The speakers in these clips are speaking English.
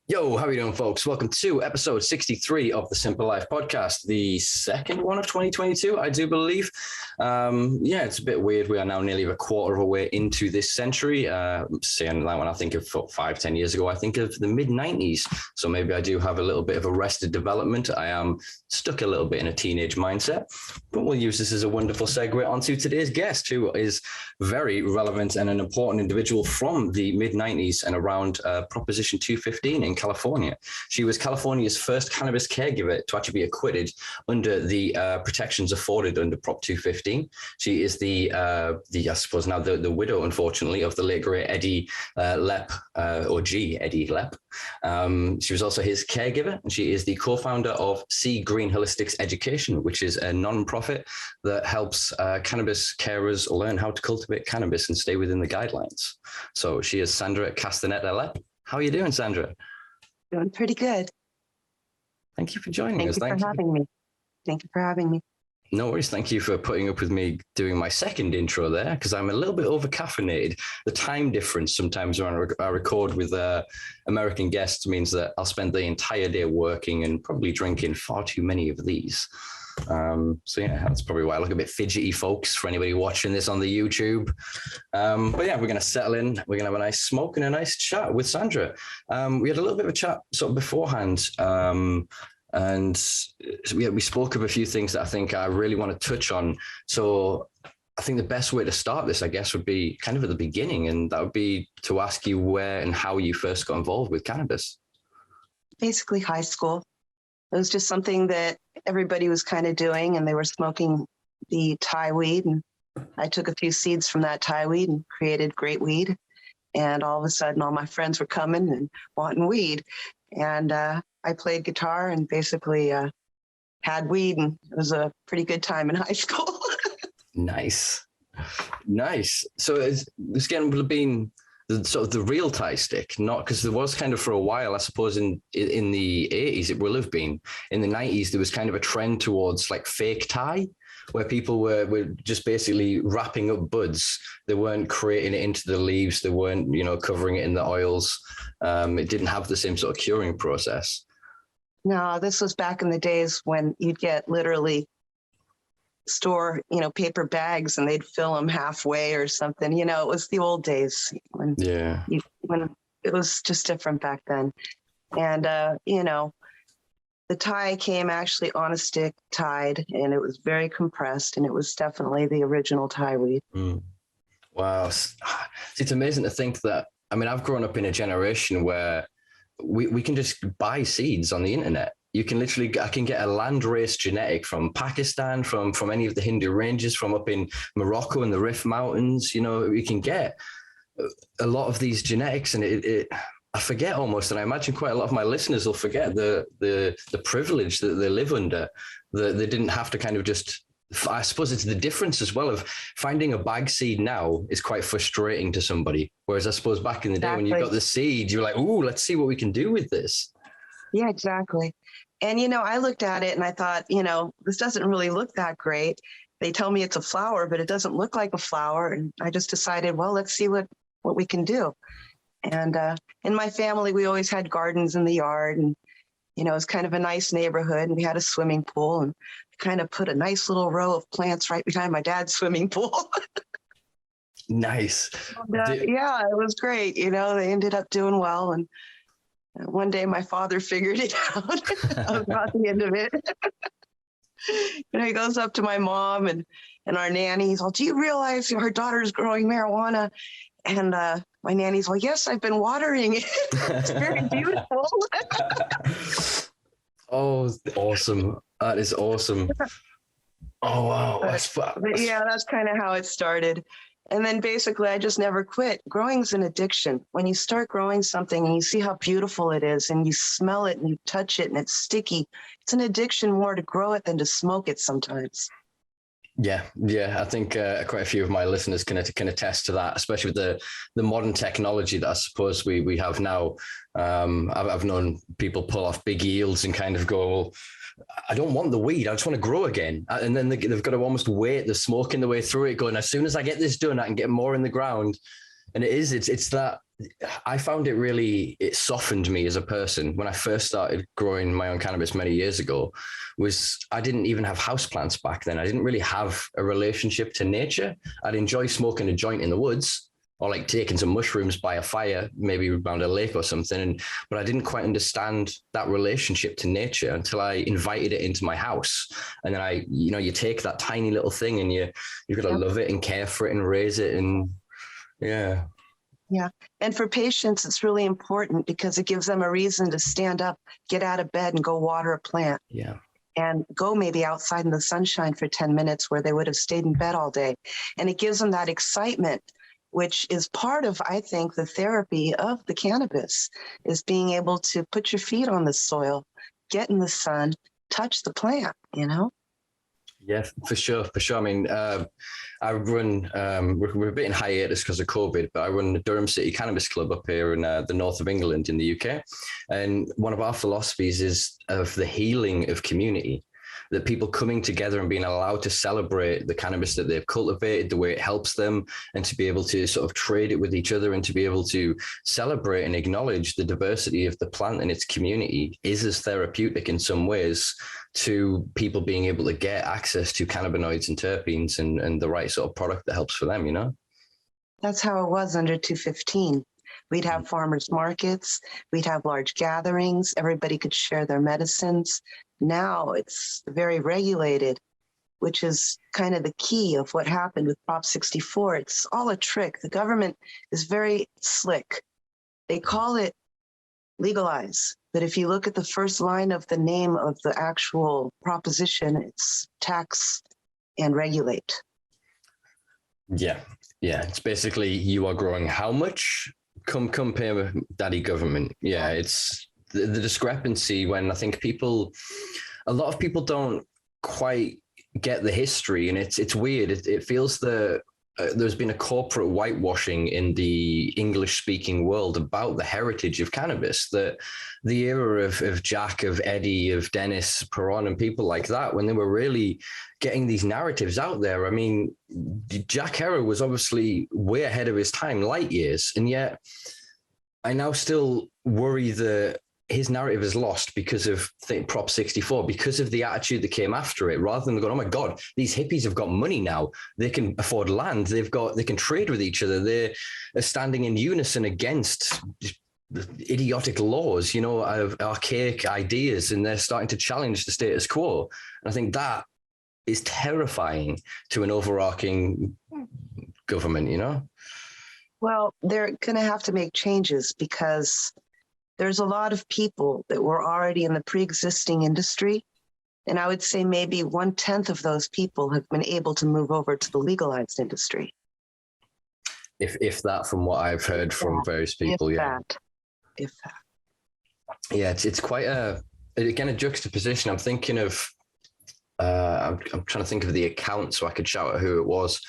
Yo, how are you doing, folks? Welcome to episode 63 of the Simpa Life Podcast, the second one of 2022, I do believe. It's a bit weird. We are now nearly a quarter of a way into this century. Saying that when I think of 5-10 years ago, I think of the mid-90s. So maybe I do have a little bit of arrested development. I am stuck a little bit in a teenage mindset, but we'll use this as a wonderful segue onto today's guest, who is very relevant and an important individual from the mid-90s and around Proposition 215 in California. She was California's first cannabis caregiver to actually be acquitted under the protections afforded under Prop 215. She is the I suppose now the widow, unfortunately, of the late great Eddy Lepp, OG Eddy Lepp. She was also his caregiver, and she is the co-founder of C Green Holistics Education, which is a non-profit that helps cannabis carers learn how to cultivate cannabis and stay within the guidelines. So she is Sandra Castaneda Lepp. How are you doing, Sandra? Doing pretty good. Thank you for joining us. Thank you for having me. Thank you for having me. No worries. Thank you for putting up with me doing my second intro there, because I'm a little bit over caffeinated. The time difference sometimes when I record with American guests means that I'll spend the entire day working and probably drinking far too many of these. That's probably why I look a bit fidgety, folks, for anybody watching this on the YouTube. We're going to settle in. We're going to have a nice smoke and a nice chat with Sandra. We had a little bit of a chat sort of beforehand, and we spoke of a few things that I think I really want to touch on. So I think the best way to start this, I guess, would be kind of at the beginning, and that would be to ask you where and how you first got involved with cannabis. Basically high school. It was just something that everybody was kind of doing, and they were smoking the Thai weed. And I took a few seeds from that Thai weed and created great weed. And all of a sudden, all my friends were coming and wanting weed. And I played guitar and basically had weed, and it was a pretty good time in high school. Nice. So it's going to have been the real Thai stick, not because there was kind of for a while, I suppose in the 80s, it will have been. In the 90s, there was kind of a trend towards like fake Thai, where people were just basically wrapping up buds. They weren't creating it into the leaves. They weren't, covering it in the oils. It didn't have the same sort of curing process. No, this was back in the days when you'd get literally store, paper bags, and they'd fill them halfway or something. It was the old days when it was just different back then. And, the Thai came actually on a stick, tied, and it was very compressed, and it was definitely the original Thai weed. Wow. It's amazing to think that, I've grown up in a generation where we can just buy seeds on the internet. I can get a landrace genetic from Pakistan, from any of the Hindu ranges, from up in Morocco and the Rif Mountains. We can get a lot of these genetics, and I forget almost, and I imagine quite a lot of my listeners will forget the privilege that they live under, that they didn't have to kind of just, I suppose it's the difference as well of finding a bag seed now is quite frustrating to somebody. Whereas I suppose back in the day when you got the seed, you're like, ooh, let's see what we can do with this. Yeah, exactly. And, I looked at it and I thought, this doesn't really look that great. They tell me it's a flower, but it doesn't look like a flower. And I just decided, well, let's see what we can do. And in my family, we always had gardens in the yard, and, it was kind of a nice neighborhood, and we had a swimming pool, and kind of put a nice little row of plants right behind my dad's swimming pool. Nice. Yeah, it was great. They ended up doing well. And one day my father figured it out. I was not the end of it. He goes up to my mom and our nanny. He's like, do you realize her daughter's growing marijuana? And my nanny's like, yes, I've been watering it. It's very beautiful. Oh, awesome. That is awesome. Oh, wow. That's kind of how it started. And then basically I just never quit. Growing's an addiction. When you start growing something and you see how beautiful it is and you smell it and you touch it and it's sticky, it's an addiction more to grow it than to smoke it sometimes. Yeah. I think quite a few of my listeners can attest to that, especially with the modern technology that I suppose we have now. I've known people pull off big yields and kind of go, well, I don't want the weed. I just want to grow again. And then they've got to almost wait the smoking the way through it, going, as soon as I get this done, I can get more in the ground. And it's that I found it softened me as a person when I first started growing my own cannabis many years ago. I didn't even have houseplants back then. I didn't really have a relationship to nature. I'd enjoy smoking a joint in the woods, or like taking some mushrooms by a fire, maybe around a lake or something. But I didn't quite understand that relationship to nature until I invited it into my house. And then you take that tiny little thing and you've got to love it and care for it and raise it. And yeah. Yeah. And for patients, it's really important because it gives them a reason to stand up, get out of bed and go water a plant. Yeah. And go maybe outside in the sunshine for 10 minutes where they would have stayed in bed all day. And it gives them that excitement, which is part of, I think, the therapy of the cannabis, is being able to put your feet on the soil, get in the sun, touch the plant, Yeah, for sure. I mean, I run, we're a bit in hiatus because of COVID, but I run the Durham City Cannabis Club up here in the north of England in the UK. And one of our philosophies is of the healing of community, that people coming together and being allowed to celebrate the cannabis that they've cultivated, the way it helps them, and to be able to sort of trade it with each other and to be able to celebrate and acknowledge the diversity of the plant and its community is as therapeutic in some ways to people being able to get access to cannabinoids and terpenes and the right sort of product that helps for them, That's how it was under 215. We'd have farmers markets, we'd have large gatherings, everybody could share their medicines. Now it's very regulated, which is kind of the key of what happened with Prop 64. It's all a trick. The government is very slick. They call it legalize, but if you look at the first line of the name of the actual proposition, it's tax and regulate. Yeah. It's basically, you are growing how much? Come pay with daddy government. Yeah, it's the discrepancy when I think a lot of people don't quite get the history, and it's weird. It feels there's been a corporate whitewashing in the English-speaking world about the heritage of cannabis, that the era of Jack, of Eddie, of Dennis Perron and people like that, when they were really getting these narratives out there. I mean, Jack Herer was obviously way ahead of his time, light years, and yet I now still worry that his narrative is lost because of Prop 64, because of the attitude that came after it, rather than going, oh my God, these hippies have got money now. They can afford land. They can trade with each other. They're standing in unison against idiotic laws, of archaic ideas, and they're starting to challenge the status quo. And I think that is terrifying to an overarching government, Well, they're going to have to make changes because there's a lot of people that were already in the pre-existing industry. And I would say maybe 1/10 of those people have been able to move over to the legalized industry. If that, from what I've heard from various people, If that. Yeah, it's quite a juxtaposition. I'm thinking of, I'm trying to think of the account so I could shout out who it was.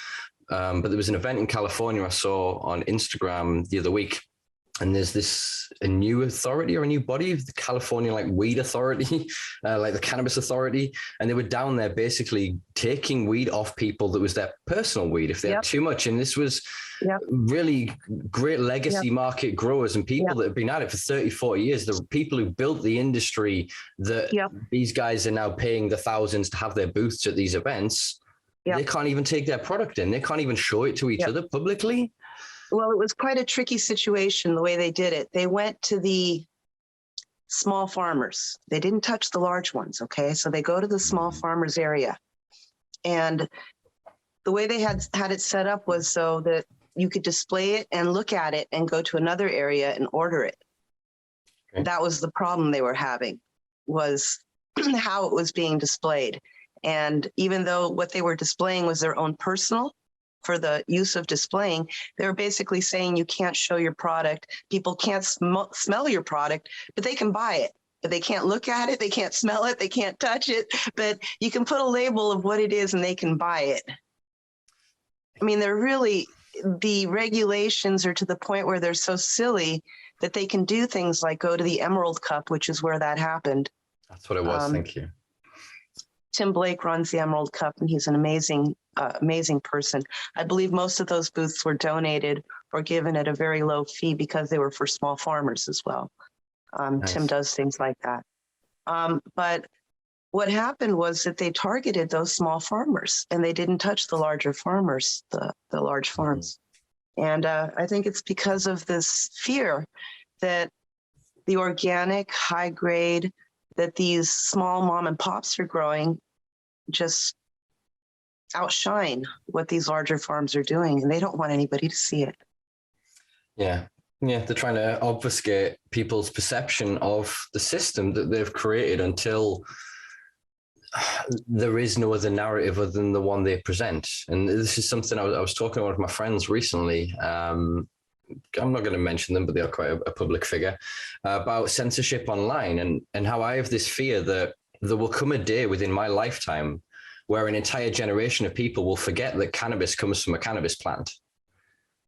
But there was an event in California I saw on Instagram the other week. And there's a new authority or a new body, the California Weed Authority, like the Cannabis Authority. And they were down there basically taking weed off people that was their personal weed if they had too much. And this was really great legacy market growers and people that have been at it for 30, 40 years. The people who built the industry that these guys are now paying the thousands to have their booths at these events. They can't even take their product in. They can't even show it to each other publicly. Well, it was quite a tricky situation the way they did it. They went to the small farmers. They didn't touch the large ones, okay? So they go to the small farmers area. And the way they had it set up was so that you could display it and look at it and go to another area and order it. Okay. That was the problem they were having, was how it was being displayed. And even though what they were displaying was their own personal, for the use of displaying, they're basically saying you can't show your product. People can't smell your product, but they can buy it. But they can't look at it. They can't smell it. They can't touch it. But you can put a label of what it is and they can buy it. I mean, the regulations are to the point where they're so silly that they can do things like go to the Emerald Cup, which is where that happened. That's what it was. Thank you. Tim Blake runs the Emerald Cup, and he's an amazing person. I believe most of those booths were donated or given at a very low fee because they were for small farmers as well. Nice. Tim does things like that. But what happened was that they targeted those small farmers, and they didn't touch the larger farmers, the large farms. And I think it's because of this fear that the organic, high grade, that these small mom and pops are growing just outshine what these larger farms are doing, and they don't want anybody to see it. Yeah, they're trying to obfuscate people's perception of the system that they've created until there is no other narrative other than the one they present. And this is something I was talking about with my friends recently. I'm not going to mention them, but they are quite a public figure, about censorship online and how I have this fear that there will come a day within my lifetime where an entire generation of people will forget that cannabis comes from a cannabis plant.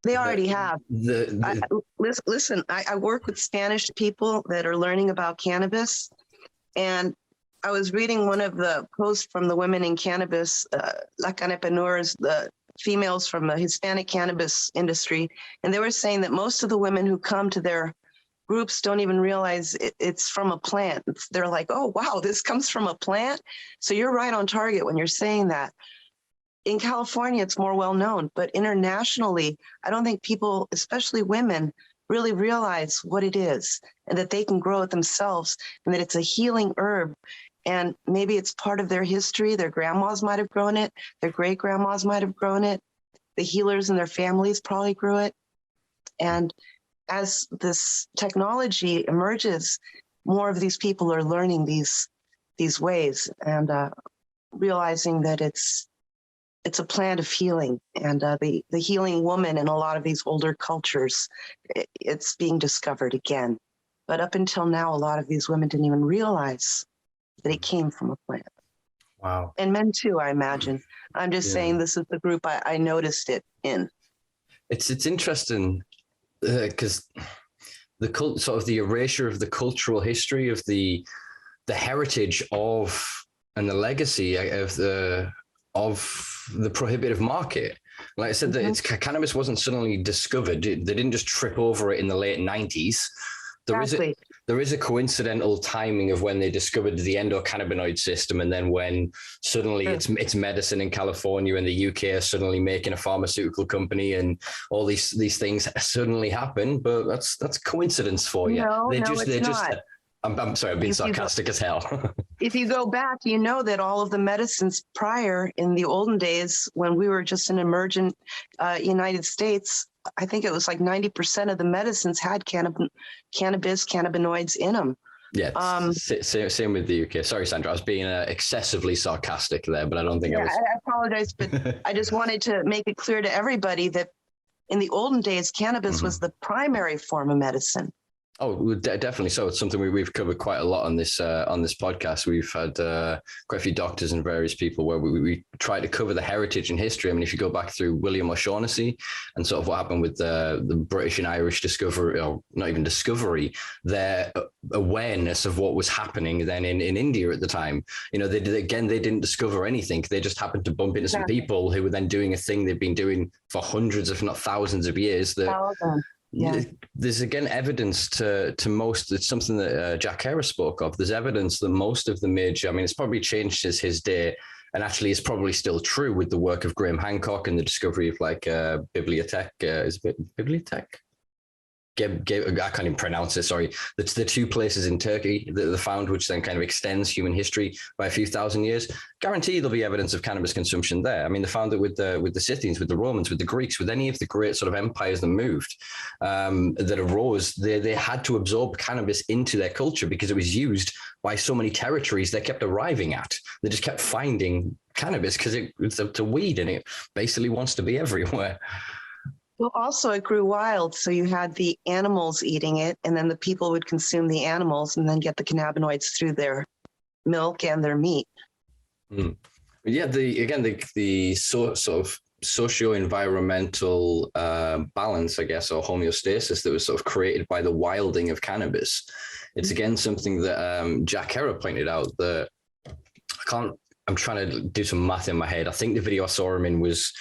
They already have. Listen, I work with Spanish people that are learning about cannabis, and I was reading one of the posts from the women in cannabis, La Canepreneurs, the females from the Hispanic cannabis industry, and they were saying that most of the women who come to their groups don't even realize it's from a plant. They're like, oh, wow, this comes from a plant? So you're right on target when you're saying that. In California, it's more well known, but internationally, I don't think people, especially women, really realize what it is and that they can grow it themselves and that it's a healing herb. And maybe it's part of their history. Their grandmas might have grown it. Their great grandmas might have grown it. The healers and their families probably grew it. And as this technology emerges, more of these people are learning these ways and realizing that it's a plant of healing. And the healing woman in a lot of these older cultures, it's being discovered again. But up until now, a lot of these women didn't even realize that it came from a plant. Wow. And men too, I imagine. I'm just saying this is the group I noticed it in. It's interesting because the sort of the erasure of the cultural history of the heritage of and the legacy of the prohibitive market. Like I said, that cannabis wasn't suddenly discovered. They didn't just trip over it in the late 90s. There is a coincidental timing of when they discovered the endocannabinoid system, and then when suddenly it's medicine in California and the UK are suddenly making a pharmaceutical company, and all these things suddenly happen. But that's coincidence for you. It's not. I'm sorry, I'm being sarcastic as hell. If you go back, you know that all of the medicines prior in the olden days, when we were just an emergent United States, I think it was like 90% of the medicines had cannabis, cannabinoids in them. Yeah, same with the UK. Sorry, Sandra, I was being excessively sarcastic there, but I don't think I was. I apologize, but I just wanted to make it clear to everybody that in the olden days, cannabis was the primary form of medicine. Oh, definitely so. It's something we've covered quite a lot on this podcast. We've had quite a few doctors and various people where we try to cover the heritage and history. I mean, if you go back through William O'Shaughnessy and sort of what happened with the British and Irish discovery, or not even discovery, their awareness of what was happening then in India at the time. You know, they didn't discover anything. They just happened to bump into some people who were then doing a thing they've been doing for hundreds, if not thousands of years. Yeah. There's again evidence to most. It's something that Jack Herer spoke of. There's evidence that most of the major, I mean, it's probably changed since his day, and actually it's probably still true with the work of Graham Hancock and the discovery of like Bibliotech. Is it Bibliotech? I can't even pronounce it. Sorry. It's the two places in Turkey that they found, which then kind of extends human history by a few thousand years. Guarantee there'll be evidence of cannabis consumption there. I mean, they found it with the Scythians, with the Romans, with the Greeks, with any of the great sort of empires that moved, that arose. They had to absorb cannabis into their culture because it was used by so many territories they kept arriving at. They just kept finding cannabis because it's a weed and it basically wants to be everywhere. Well, also it grew wild. So you had the animals eating it, and then the people would consume the animals and then get the cannabinoids through their milk and their meat. Yeah, the sort of socio-environmental balance, I guess, or homeostasis that was sort of created by the wilding of cannabis. It's again something that Jack Herer pointed out, that I'm trying to do some math in my head. I think the video I saw him in was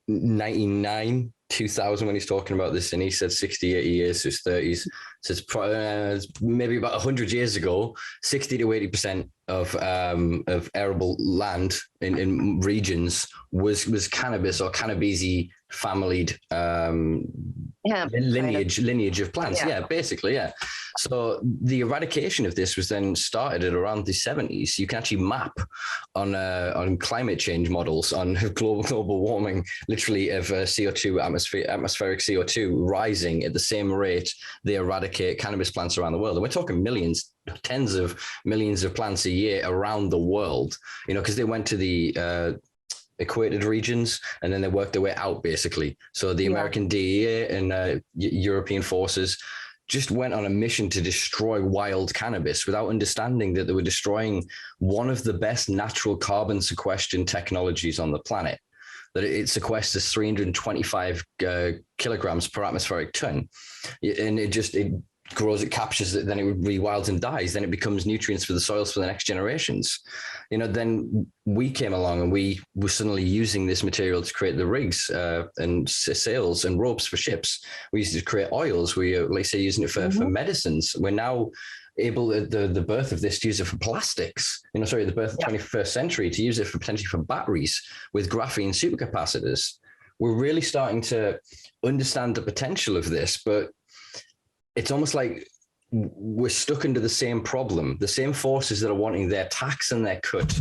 99, 2000 when he's talking about this, and he said 60, 80 years to his 30s. So it's maybe about 100 years ago, 60 to 80% of arable land in regions was cannabis or cannabis familied lineage of plants. Yeah, basically, yeah. So the eradication of this was then started at around the 70s. You can actually map on climate change models on global warming, literally of CO2 atmospheric CO2 rising at the same rate they eradicate cannabis plants around the world. And we're talking millions, tens of millions of plants a year around the world, you know, because they went to the acquitted regions and then they worked their way out basically. So the American DEA and European forces just went on a mission to destroy wild cannabis without understanding that they were destroying one of the best natural carbon sequestration technologies on the planet. That it sequesters 325 kilograms per atmospheric ton, and it grows, it captures it, then it rewilds and dies. Then it becomes nutrients for the soils for the next generations. You know, then we came along and we were suddenly using this material to create the rigs and sails and ropes for ships. We used it to create oils. We like say using it for medicines. We're now able at the birth of this to use it for plastics. You know, sorry, the birth of the 21st century to use it for potentially for batteries with graphene supercapacitors. We're really starting to understand the potential of this, but it's almost like we're stuck under the same problem. The same forces that are wanting their tax and their cut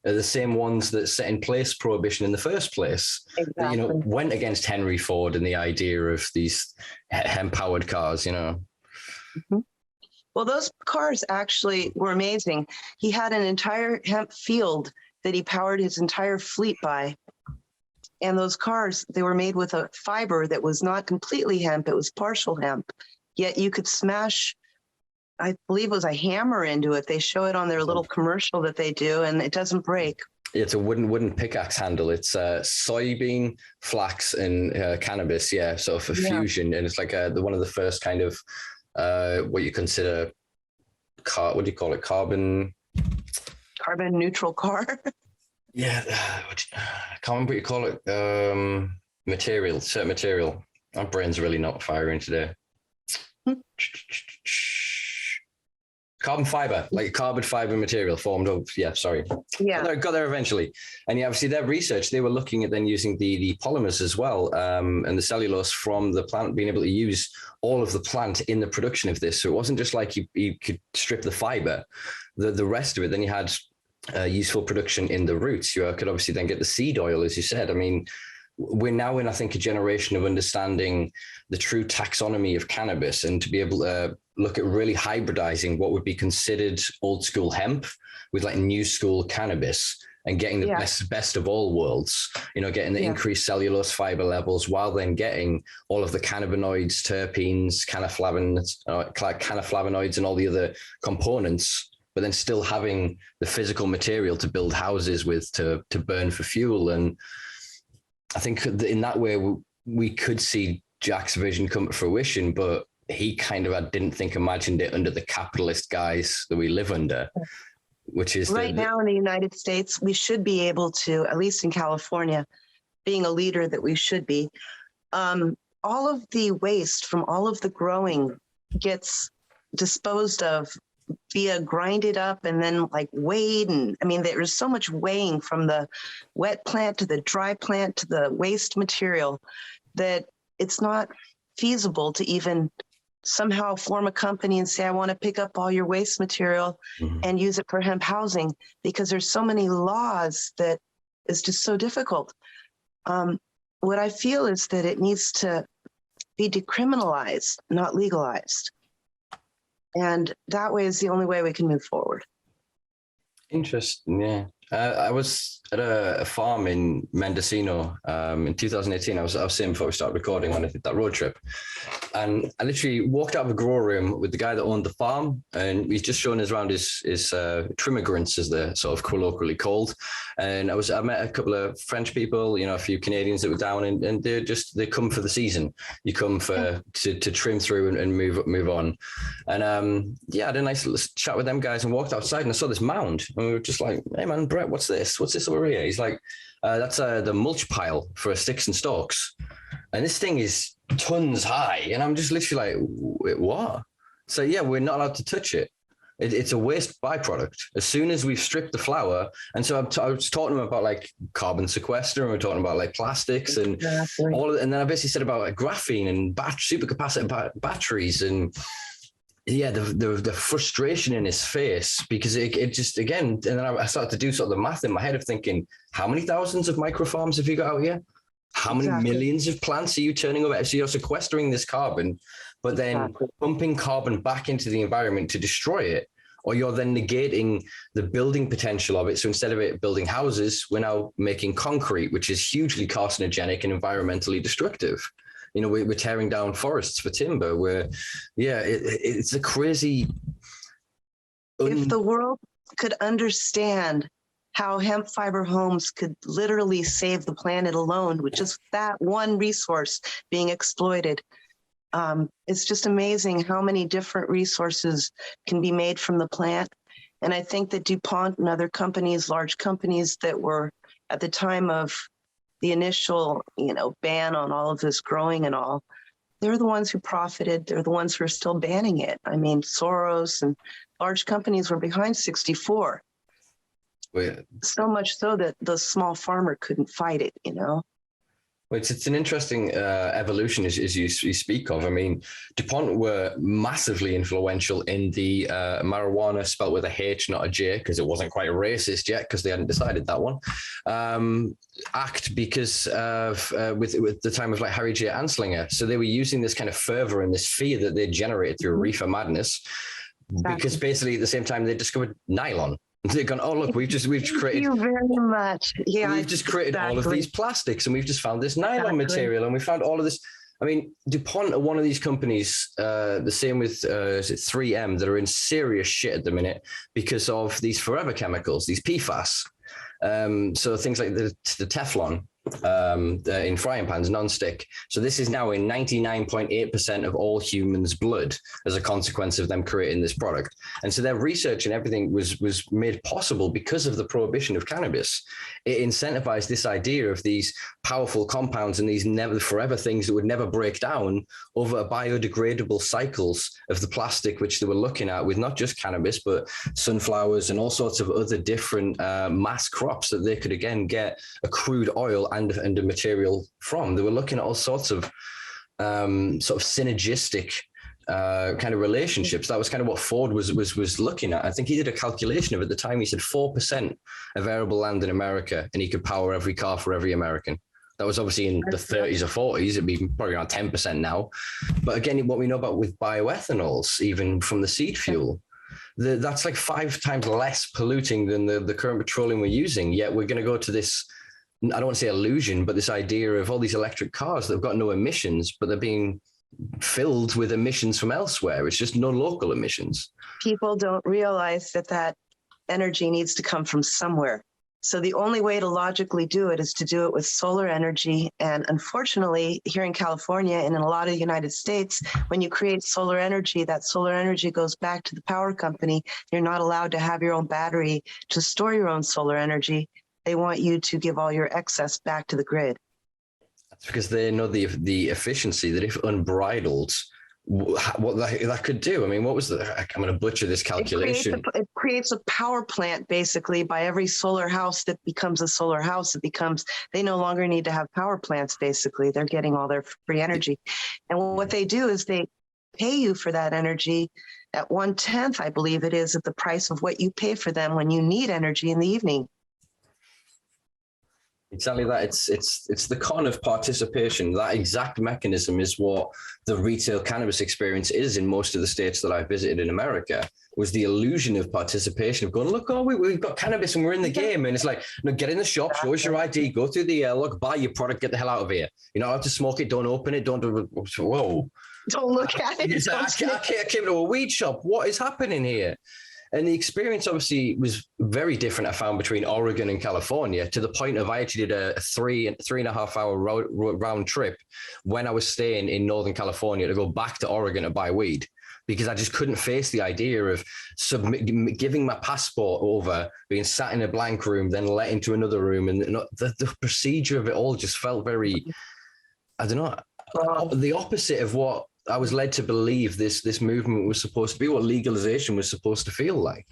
are the same ones that set in place prohibition in the first place. Exactly. That, you know, went against Henry Ford and the idea of these hemp-powered cars, you know. Mm-hmm. Well, those cars actually were amazing. He had an entire hemp field that he powered his entire fleet by. And those cars, they were made with a fiber that was not completely hemp, it was partial hemp. Yet you could smash, I believe it was a hammer into it. They show it on their little commercial that they do, and it doesn't break. It's a wooden pickaxe handle. It's soybean, flax, and cannabis. Yeah, sort of a fusion, and it's like one of the first kind of what you consider what do you call it? Carbon neutral car. Yeah, I can't remember what you call it. Certain material. My brain's really not firing today. Carbon fiber, like a carbon fiber material formed of, got there eventually. And obviously their research, they were looking at then using the polymers as well, and the cellulose from the plant, being able to use all of the plant in the production of this. So it wasn't just like you could strip the fiber, the rest of it, then you had useful production in the roots. You could obviously then get the seed oil, as you said. I mean, we're now in, I think, a generation of understanding the true taxonomy of cannabis and to be able to look at really hybridizing what would be considered old school hemp with like new school cannabis and getting the best of all worlds, you know, getting the increased cellulose fiber levels while then getting all of the cannabinoids, terpenes, cannaflavonoids and all the other components, but then still having the physical material to build houses with, to burn for fuel. And I think in that way, we could see Jack's vision come to fruition, but he kind of imagined it under the capitalist guise that we live under, which is right now in the United States, we should be able to, at least in California, being a leader that we should be, all of the waste from all of the growing gets disposed of via grinded up and then like weighed. And I mean, there's so much weighing from the wet plant to the dry plant to the waste material that it's not feasible to even somehow form a company and say, I want to pick up all your waste material and use it for hemp housing, because there's so many laws that it's just so difficult. What I feel is that it needs to be decriminalized, not legalized. And that way is the only way we can move forward. Interesting, yeah. I was at a farm in Mendocino in 2018. I was saying before we started recording when I did that road trip. And I literally walked out of a grow room with the guy that owned the farm, and he's just showing us around his trimmigrants, as they're sort of colloquially called. And I met a couple of French people, a few Canadians that were down, and they come for the season. You come to trim through and move on. And I had a nice little chat with them guys and walked outside, and I saw this mound, and we were just like, "Hey man, Brett, what's this? What's this over here?" He's like, "That's the mulch pile for sticks and stalks, and this thing is tons high." And I'm just literally like, "Wait, what?" So yeah, we're not allowed to touch it. It's a waste byproduct. As soon as we've stripped the flower, and so I was talking to them about like carbon sequester, and we're talking about like plastics and all of it. And then I basically said about like graphene and supercapacitor batteries, and yeah, the frustration in his face, because it just, again, and then I started to do sort of the math in my head of thinking, how many thousands of microfarms have you got out here? How many millions of plants are you turning over? So you're sequestering this carbon, but then pumping carbon back into the environment to destroy it, or you're then negating the building potential of it. So instead of it building houses, we're now making concrete, which is hugely carcinogenic and environmentally destructive. We're tearing down forests for timber. It's a crazy. If the world could understand how hemp fiber homes could literally save the planet alone with just that one resource being exploited. It's just amazing how many different resources can be made from the plant. And I think that DuPont and other companies, large companies that were at the time of the initial, ban on all of this growing and all, they're the ones who profited. They're the ones who are still banning it. I mean, Soros and large companies were behind 64. So much so that the small farmer couldn't fight it, Well, it's an interesting evolution as you speak of. I mean, DuPont were massively influential in the marijuana, spelt with a H, not a J, because it wasn't quite racist yet, because they hadn't decided that one, act, because of with the time of like Harry J. Anslinger. So they were using this kind of fervor and this fear that they generated through reefer madness, because basically at the same time they discovered nylon. They've gone, oh, look, we've just created. Thank you very much. Yeah, we've just created all of these plastics, and we've just found this nylon material, and we found all of this. I mean, DuPont are one of these companies, the same with is it 3M, that are in serious shit at the minute because of these forever chemicals, these PFAS. So things like the Teflon in frying pans, non-stick. So this is now in 99.8% of all humans' blood as a consequence of them creating this product. And so their research and everything was made possible because of the prohibition of cannabis. It incentivized this idea of these powerful compounds and these never forever things that would never break down over biodegradable cycles of the plastic, which they were looking at with not just cannabis, but sunflowers and all sorts of other different mass crops that they could again get a crude oil and a material from. They were looking at all sorts of synergistic kind of relationships. That was kind of what Ford was looking at. I think he did a calculation of, at the time, he said 4% of arable land in America, and he could power every car for every American. That was obviously in the 30s or 40s. It'd be probably around 10% now. But again, what we know about with bioethanols, even from the seed fuel, that's like 5 times less polluting than the current petroleum we're using. Yet we're going to go to this, I don't want to say illusion, but this idea of all these electric cars that have got no emissions, but they're being filled with emissions from elsewhere. It's just no local emissions. People don't realize that energy needs to come from somewhere. So the only way to logically do it is to do it with solar energy. And unfortunately, here in California and in a lot of the United States, when you create solar energy, that solar energy goes back to the power company. You're not allowed to have your own battery to store your own solar energy. They want you to give all your excess back to the grid. That's because they know the efficiency that, if unbridled, what that could do. I mean, what was I'm going to butcher this calculation. It creates a power plant, basically, by every solar house that becomes a solar house. They no longer need to have power plants, basically. They're getting all their free energy. And what they do is they pay you for that energy at 1/10, I believe it is, at the price of what you pay for them when you need energy in the evening. Exactly that. It's the con of participation. That exact mechanism is what the retail cannabis experience is in most of the states that I visited in America. Was the illusion of participation, of going, look, we've got cannabis and we're in the game. And it's like, no, get in the shop, show us your ID, go through the airlock, buy your product, get the hell out of here. You're not allowed to smoke it, don't open it, don't do it. Whoa. Don't look at it. I came to a weed shop. What is happening here? And the experience obviously was very different, I found, between Oregon and California, to the point of I actually did a 3.5 hour round trip when I was staying in Northern California to go back to Oregon to buy weed, because I just couldn't face the idea of giving my passport over, being sat in a blank room, then let into another room. And the procedure of it all just felt very, I don't know, the opposite of what I was led to believe this movement was supposed to be, what legalization was supposed to feel like.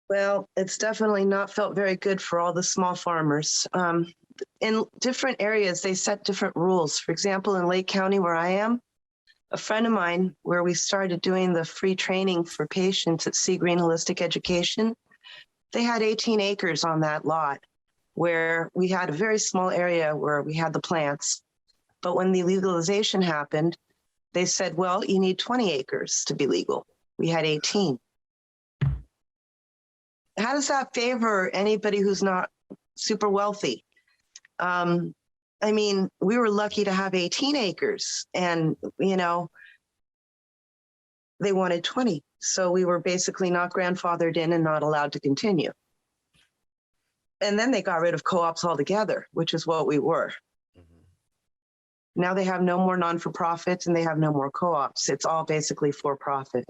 Well, it's definitely not felt very good for all the small farmers. In different areas, they set different rules. For example, in Lake County, where I am, a friend of mine, where we started doing the free training for patients at Sea Green Holistic Education, they had 18 acres on that lot, where we had a very small area where we had the plants. But when the legalization happened, they said, well, you need 20 acres to be legal. We had 18. How does that favor anybody who's not super wealthy? I mean, we were lucky to have 18 acres and, you know, they wanted 20. So we were basically not grandfathered in and not allowed to continue. And then they got rid of co-ops altogether, which is what we were. Now they have no more non-for-profits and they have no more co-ops. It's all basically for-profit.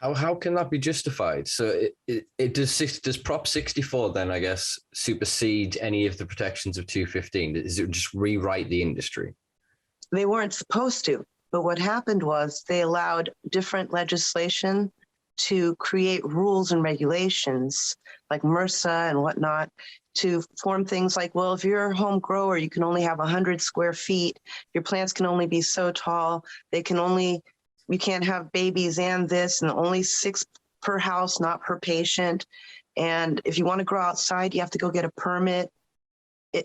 How can that be justified? So does Prop 64 then, I guess, supersede any of the protections of 215? Does it just rewrite the industry? They weren't supposed to, but what happened was they allowed different legislation to create rules and regulations like MRSA and whatnot, to form things like, well, if you're a home grower, you can only have 100 square feet. Your plants can only be so tall. You can't have babies and this, and only 6 per house, not per patient. And if you want to grow outside, you have to go get a permit.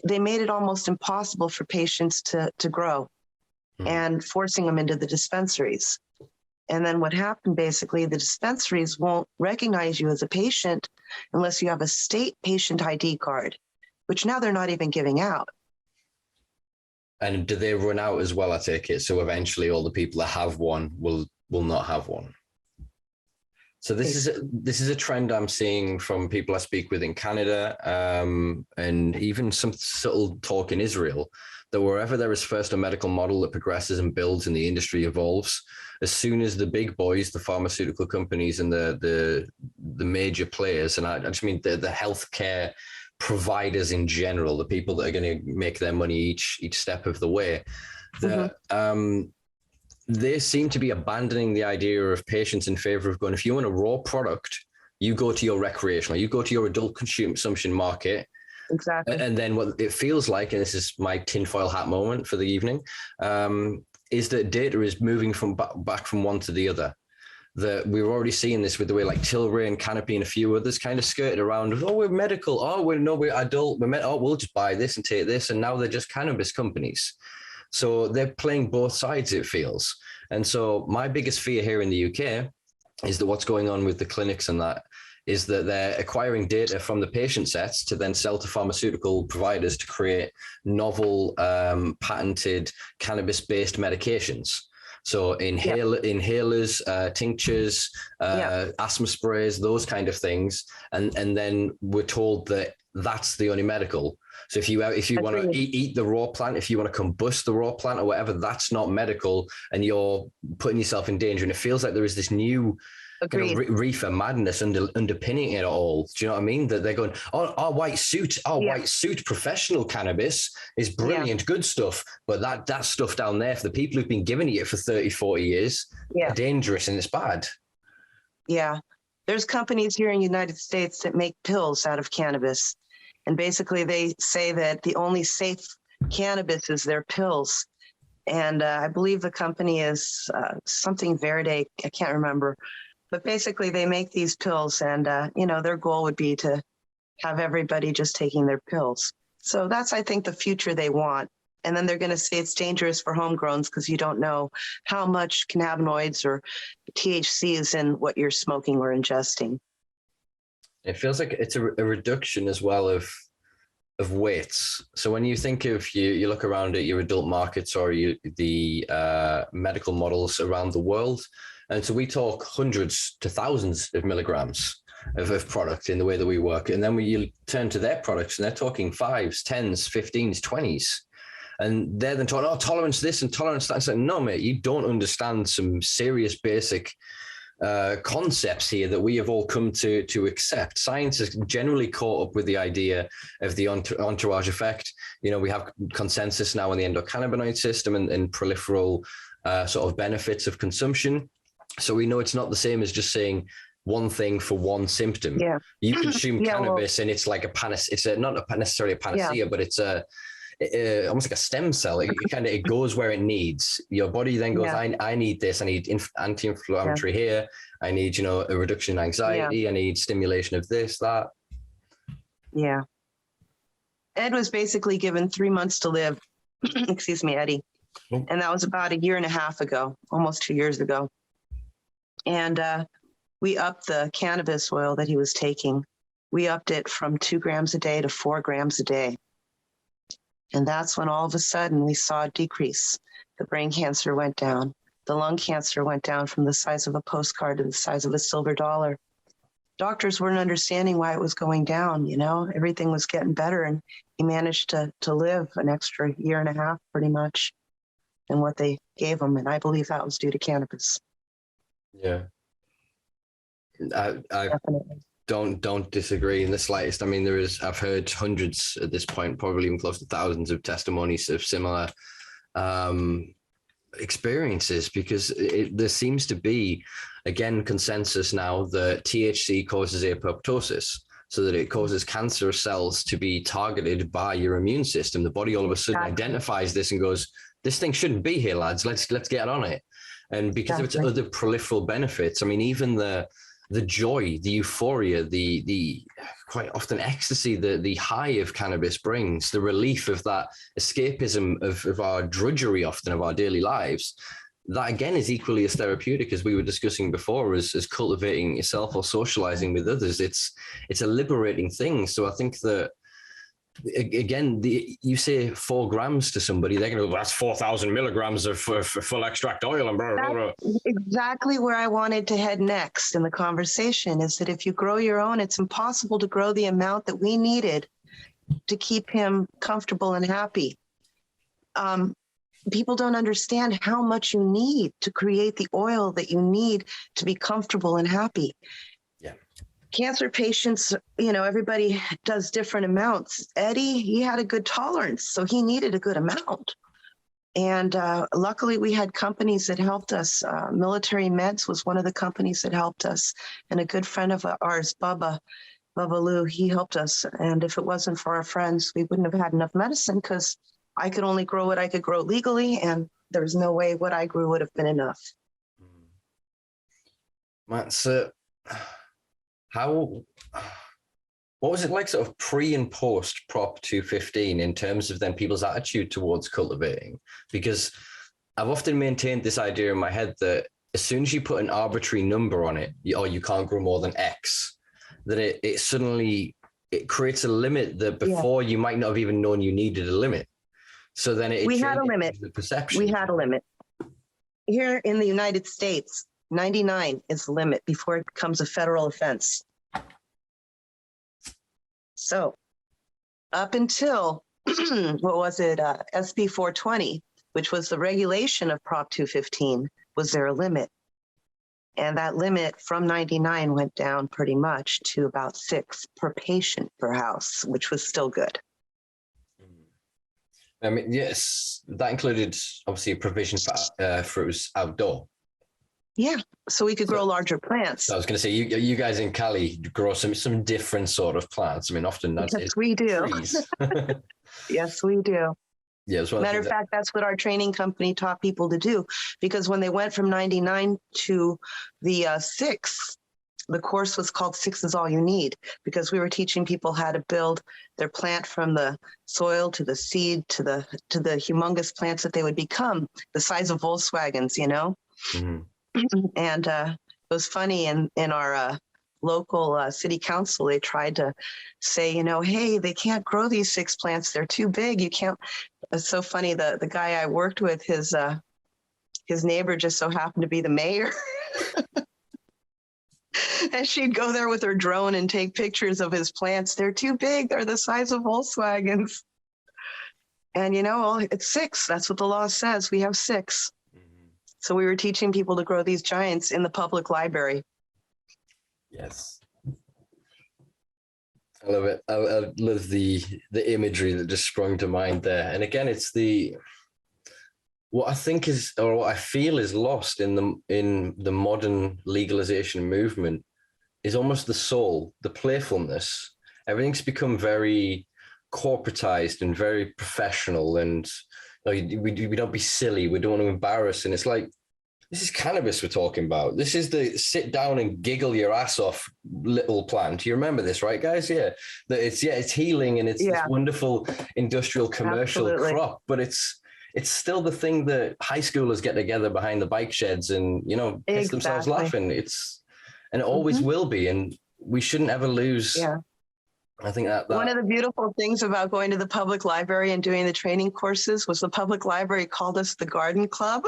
They made it almost impossible for patients to grow and forcing them into the dispensaries. And then what happened, basically, the dispensaries won't recognize you as a patient unless you have a state patient ID card, which now they're not even giving out. And do they run out as well, I take it? So eventually all the people that have one will not have one. So this is a trend I'm seeing from people I speak with in Canada, and even some subtle talk in Israel, that wherever there is first a medical model that progresses and builds and the industry evolves, as soon as the big boys, the pharmaceutical companies and the major players, and I just mean the healthcare providers in general, the people that are going to make their money each step of the way, they seem to be abandoning the idea of patients in favor of going, if you want a raw product, you go to your recreational, you go to your adult consumption market. Exactly. And then what it feels like, and this is my tinfoil hat moment for the evening, is that data is moving from back from one to the other. That we're already seeing this with the way like Tilray and Canopy and a few others kind of skirted around. Oh, we're medical. Oh, we're adult. We'll just buy this and take this. And now they're just cannabis companies. So they're playing both sides, it feels. And so my biggest fear here in the UK is that what's going on with the clinics and that is that they're acquiring data from the patient sets to then sell to pharmaceutical providers to create novel, patented cannabis-based medications. So inhalers, tinctures, asthma sprays, those kind of things. And then we're told that that's the only medical. So if you want to eat the raw plant, if you want to combust the raw plant or whatever, that's not medical, and you're putting yourself in danger. And it feels like there is this new kind of reefer madness underpinning it all. Do you know what I mean? That they're going, our white suit professional cannabis is brilliant, good stuff. But that stuff down there, for the people who've been giving it for 30, 40 years, dangerous and it's bad. Yeah. There's companies here in the United States that make pills out of cannabis. And basically they say that the only safe cannabis is their pills. And I believe the company is something Verde, I can't remember. But basically they make these pills and, their goal would be to have everybody just taking their pills. So that's, I think, the future they want. And then they're going to say it's dangerous for homegrowns because you don't know how much cannabinoids or THC is in what you're smoking or ingesting. It feels like it's a reduction as well of of weights. So when you think of you look around at your adult markets or the medical models around the world, and so we talk hundreds to thousands of milligrams of product in the way that we work. And then when you turn to their products and they're talking 5s, 10s, 15s, 20s. And they're then talking, oh, tolerance this and tolerance that. It's like, no, mate, you don't understand some serious basic concepts here that we have all come to accept. Science has generally caught up with the idea of the entourage effect. You know, we have consensus now on the endocannabinoid system and proliferal sort of benefits of consumption. So we know it's not the same as just saying one thing for one symptom. Yeah. You consume cannabis and it's like a panacea. It's not necessarily a panacea, but it's almost like a stem cell. It goes where it needs. Your body then goes, I need this. I need anti-inflammatory here. I need, you know, a reduction in anxiety. I need stimulation of this, that. Yeah. Ed was basically given 3 months to live. Excuse me, Eddie. And that was about 1.5 years ago, almost 2 years ago. And we upped the cannabis oil that he was taking. We upped it from 2 grams a day to 4 grams a day. And that's when all of a sudden we saw a decrease. The brain cancer went down. The lung cancer went down from the size of a postcard to the size of a silver dollar. Doctors weren't understanding why it was going down, you know, everything was getting better. And he managed to live an extra 1.5 years pretty much than what they gave him. And I believe that was due to cannabis. Yeah. I don't disagree in the slightest. I mean, I've heard hundreds at this point, probably even close to thousands of testimonies of similar experiences, because there seems to be, again, consensus now that THC causes apoptosis, so that it causes cancer cells to be targeted by your immune system. The body all of a sudden identifies this and goes, this thing shouldn't be here, lads. Let's get on it. And because of its other proliferal benefits, I mean, even the joy, the euphoria, the quite often ecstasy, the high of cannabis brings, the relief of that escapism of our drudgery often of our daily lives, that again is equally as therapeutic as we were discussing before, as cultivating yourself or socializing with others. It's a liberating thing. So I think that, again, you say 4 grams to somebody, they're going to go, that's 4,000 milligrams of full extract oil. And blah, blah, blah. That's exactly where I wanted to head next in the conversation, is that if you grow your own, it's impossible to grow the amount that we needed to keep him comfortable and happy. People don't understand how much you need to create the oil that you need to be comfortable and happy. Cancer patients, you know, everybody does different amounts. Eddie, he had a good tolerance, so he needed a good amount. And luckily, we had companies that helped us. Military Meds was one of the companies that helped us. And a good friend of ours, Bubba Lou, he helped us. And if it wasn't for our friends, we wouldn't have had enough medicine, because I could only grow what I could grow legally, and there was no way what I grew would have been enough. That's it. What was it like sort of pre and post Prop 215 in terms of then people's attitude towards cultivating? Because I've often maintained this idea in my head that as soon as you put an arbitrary number on it, or you can't grow more than X, that it suddenly creates a limit that before you might not have even known you needed a limit. So then we had a limit. The perception. We had a limit. Here in the United States, 99 is the limit before it becomes a federal offense. So up until, what was it, SB 420, which was the regulation of Prop 215, was there a limit. And that limit from 99 went down pretty much to about 6 per patient per house, which was still good. I mean, yes, that included obviously a provision for fruits outdoor. Yeah, so we could grow larger plants. I was going to say, you guys in Cali grow some different sort of plants. I mean, often that's yes, we do. Yes, we do. Yeah, well, matter of fact, that's what our training company taught people to do, because when they went from 99 to the 6, the course was called 6 is All You Need, because we were teaching people how to build their plant from the soil to the seed to the humongous plants that they would become, the size of Volkswagens, you know. Mm-hmm. And it was funny in our local city council, they tried to say, hey, they can't grow these 6 plants. They're too big. You can't. It's so funny. The guy I worked with, his neighbor just so happened to be the mayor. And she'd go there with her drone and take pictures of his plants. They're too big. They're the size of Volkswagens. And, it's 6. That's what the law says. We have 6. Mm-hmm. So we were teaching people to grow these giants in the public library. Yes. I love it. I love the imagery that just sprung to mind there. And again, it's what I think is, or what I feel is lost in the modern legalization movement is almost the soul, the playfulness. Everything's become very corporatized and very professional, and we don't be silly. We don't want to embarrass. And it's like, this is cannabis we're talking about. This is the sit down and giggle your ass off little plant. You remember this, right, guys? Yeah. It's healing, and it's this wonderful industrial commercial crop, but it's still the thing that high schoolers get together behind the bike sheds and, piss themselves laughing. And it always will be. And we shouldn't ever lose. Yeah. I think that one of the beautiful things about going to the public library and doing the training courses was the public library called us the Garden Club.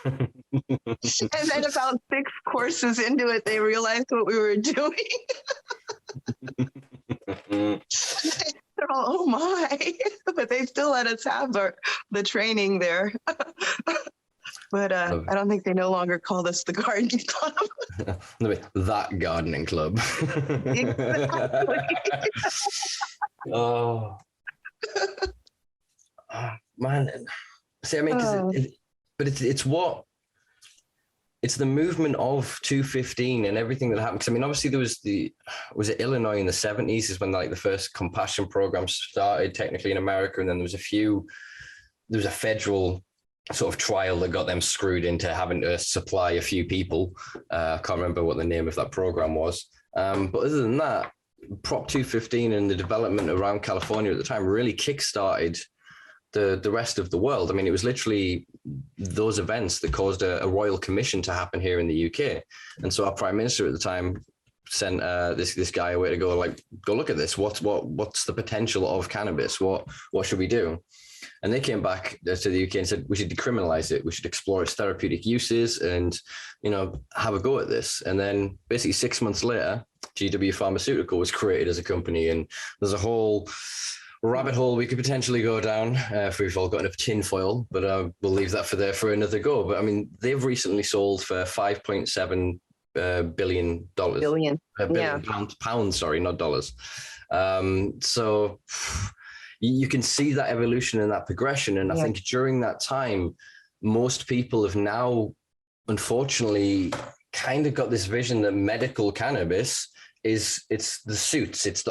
And then about 6 courses into it, they realized what we were doing. They're all, oh my, but they still let us have the training there. But I don't think they no longer call us the gardening club. That gardening club. Exactly. Oh, man. See, I mean, it's the movement of 215 and everything that happened. Because I mean, obviously there was it Illinois in the 70s is when the first compassion programs started technically in America, and then there was a federal sort of trial that got them screwed into having to supply a few people. I can't remember what the name of that program was. But other than that, Prop 215 and the development around California at the time really kickstarted the rest of the world. I mean, it was literally those events that caused a royal commission to happen here in the UK. And so our prime minister at the time sent this guy away to go look at this. What's the potential of cannabis? What should we do? And they came back to the UK and said, we should decriminalize it. We should explore its therapeutic uses and, have a go at this. And then basically 6 months later, GW Pharmaceutical was created as a company. And there's a whole rabbit hole we could potentially go down if we've all got enough tinfoil, but we'll leave that for another go. But I mean, they've recently sold for $5.7 billion. Pounds, sorry, not dollars. So you can see that evolution and that progression. And I think during that time, most people have now, unfortunately, kind of got this vision that medical cannabis it's the suits, it's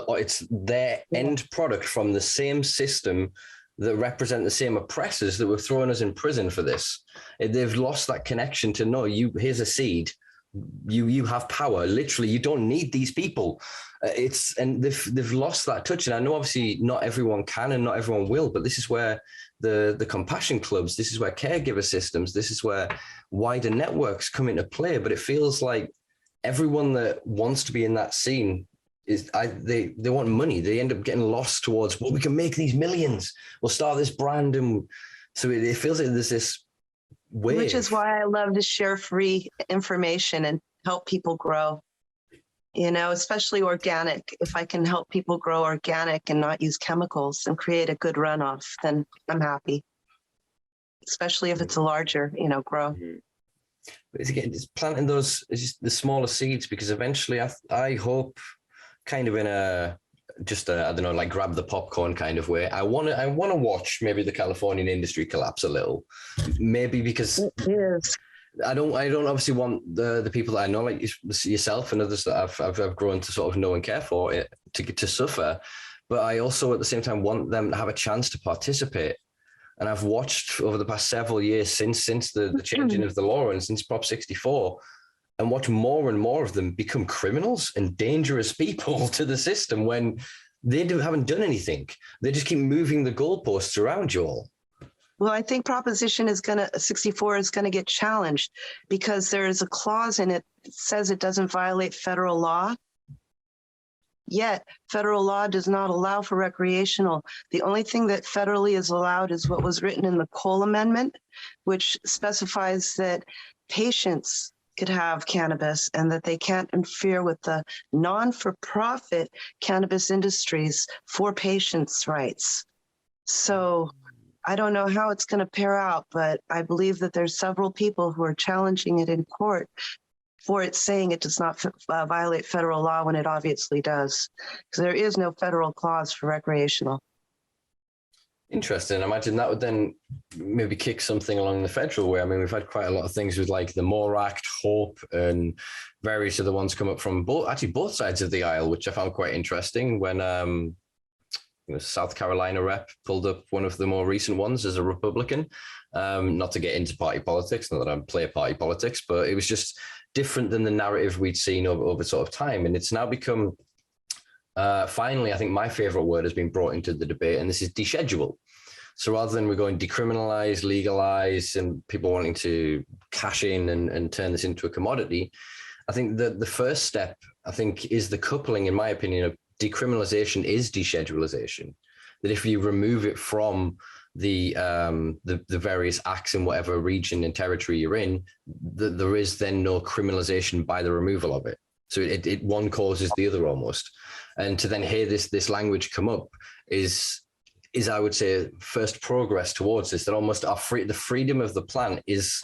their end product from the same system that represent the same oppressors that were throwing us in prison for this. They've lost that connection to, no, here's a seed. You have power. Literally, you don't need these people. And they've lost that touch. And I know obviously not everyone can and not everyone will, but this is where the compassion clubs, this is where caregiver systems, this is where wider networks come into play. But it feels like everyone that wants to be in that scene they want money. They end up getting lost towards, well, we can make these millions. We'll start this brand. And so it feels like there's this wave. Which is why I love to share free information and help people grow, especially organic. If I can help people grow organic and not use chemicals and create a good runoff, then I'm happy, especially if it's a larger, grow. But it's planting those, the smaller seeds, because eventually I hope kind of in I don't know, like grab the popcorn kind of way. I want to watch maybe the Californian industry collapse a little, maybe because I don't obviously want the people that I know, like yourself and others that I've grown to sort of know and care for it to suffer. But I also at the same time want them to have a chance to participate. And I've watched over the past several years since the changing of the law and since Prop 64, and watch more and more of them become criminals and dangerous people to the system when they haven't done anything. They just keep moving the goalposts around you all. Well, I think Proposition 64 is going to get challenged because there is a clause in it that says it doesn't violate federal law. Yet federal law does not allow for recreational. The only thing that federally is allowed is what was written in the Cole Amendment, which specifies that patients could have cannabis and that they can't interfere with the non-for-profit cannabis industries for patients' rights. So I don't know how it's going to pair out, but I believe that there's several people who are challenging it in court for it saying it does not violate federal law when it obviously does, because there is no federal clause for recreational. Interesting. I imagine that would then maybe kick something along the federal way. I mean, we've had quite a lot of things with like the MORE Act, HOPE, and various other ones come up from both sides of the aisle, which I found quite interesting when South Carolina rep pulled up one of the more recent ones as a Republican. Not to get into party politics, not that I play party politics, but it was just different than the narrative we'd seen over sort of time. And it's now become, finally, I think my favorite word has been brought into the debate, and this is deschedule. So rather than we're going decriminalize, legalize, and people wanting to cash in and turn this into a commodity, I think that the first step, I think, is the coupling, in my opinion, of decriminalization is deschedulization. That if you remove it from the various acts in whatever region and territory you're in, there is then no criminalization by the removal of it. So it one causes the other almost. And to then hear this language come up is I would say first progress towards this, that almost the freedom of the plant is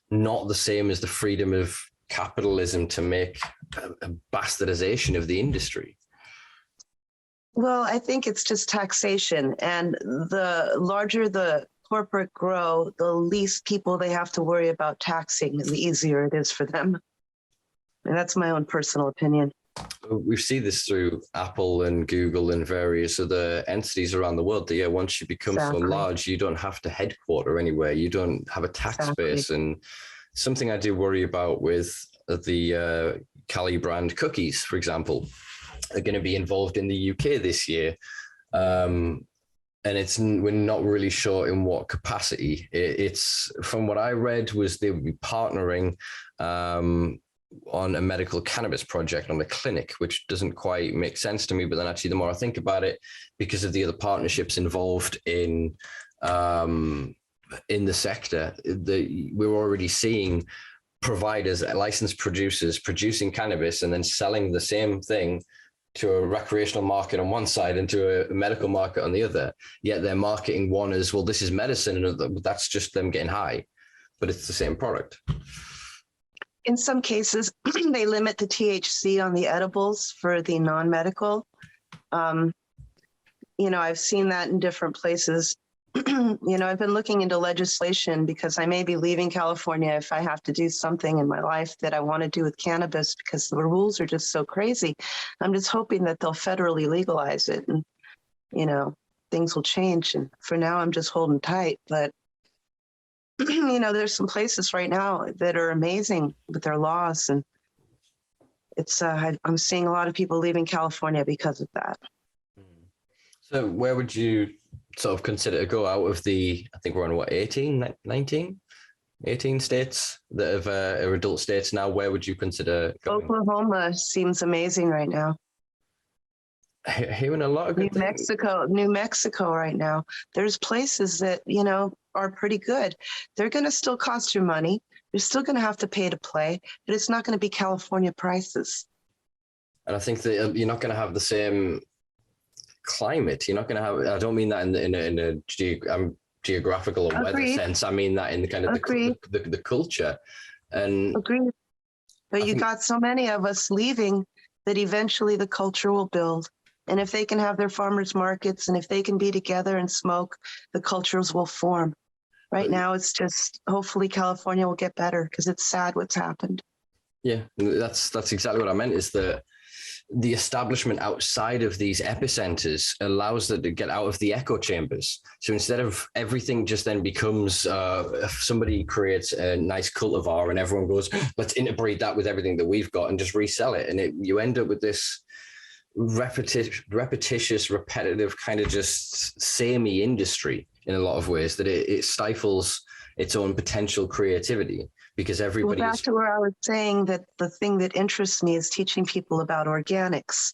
not the same as the freedom of capitalism to make a bastardization of the industry. Well, I think it's just taxation, and the larger the corporate grow, the least people they have to worry about taxing, and the easier it is for them. And that's my own personal opinion. We see this through Apple and Google and various other entities around the world. That once you become so large, you don't have to headquarter anywhere. You don't have a tax base. And something I do worry about with the Cali brand cookies, for example, are going to be involved in the UK this year. And we're not really sure in what capacity. It's from what I read was they would be partnering on a medical cannabis project on a clinic, which doesn't quite make sense to me. But then actually, the more I think about it, because of the other partnerships involved in the sector, we're already seeing providers, licensed producers producing cannabis and then selling the same thing to a recreational market on one side and to a medical market on the other. Yet they're marketing one as, well, this is medicine, and that's just them getting high, but it's the same product. In some cases, they limit the THC on the edibles for the non-medical. I've seen that in different places. I've been looking into legislation because I may be leaving California if I have to do something in my life that I want to do with cannabis, because the rules are just so crazy. I'm just hoping that they'll federally legalize it and, things will change. And for now, I'm just holding tight. But, there's some places right now that are amazing with their laws. And it's I'm seeing a lot of people leaving California because of that. So where would you sort of consider to go out of the, I think we're on 18 states that have are adult states now? Where would you consider going? Oklahoma seems amazing right now. Hearing a lot of good things. New Mexico right now. There's places that, are pretty good. They're going to still cost you money. You're still going to have to pay to play, but it's not going to be California prices. And I think that you're not going to have the same climate. You're not going to have, I don't mean that in a geographical or weather sense. I mean that in the kind of the culture. And agreed. But you got so many of us leaving that eventually the culture will build. And if they can have their farmers markets and if they can be together and smoke, the cultures will form. Right now, it's just hopefully California will get better, because it's sad what's happened. Yeah, that's exactly what I meant, is that the establishment outside of these epicenters allows them to get out of the echo chambers. So instead of everything just then becomes, if somebody creates a nice cultivar and everyone goes, let's interbreed that with everything that we've got and just resell it. And you end up with this repetitious, repetitive kind of just samey industry in a lot of ways, that it stifles its own potential creativity, because everybody. Well, back to where I was saying that the thing that interests me is teaching people about organics,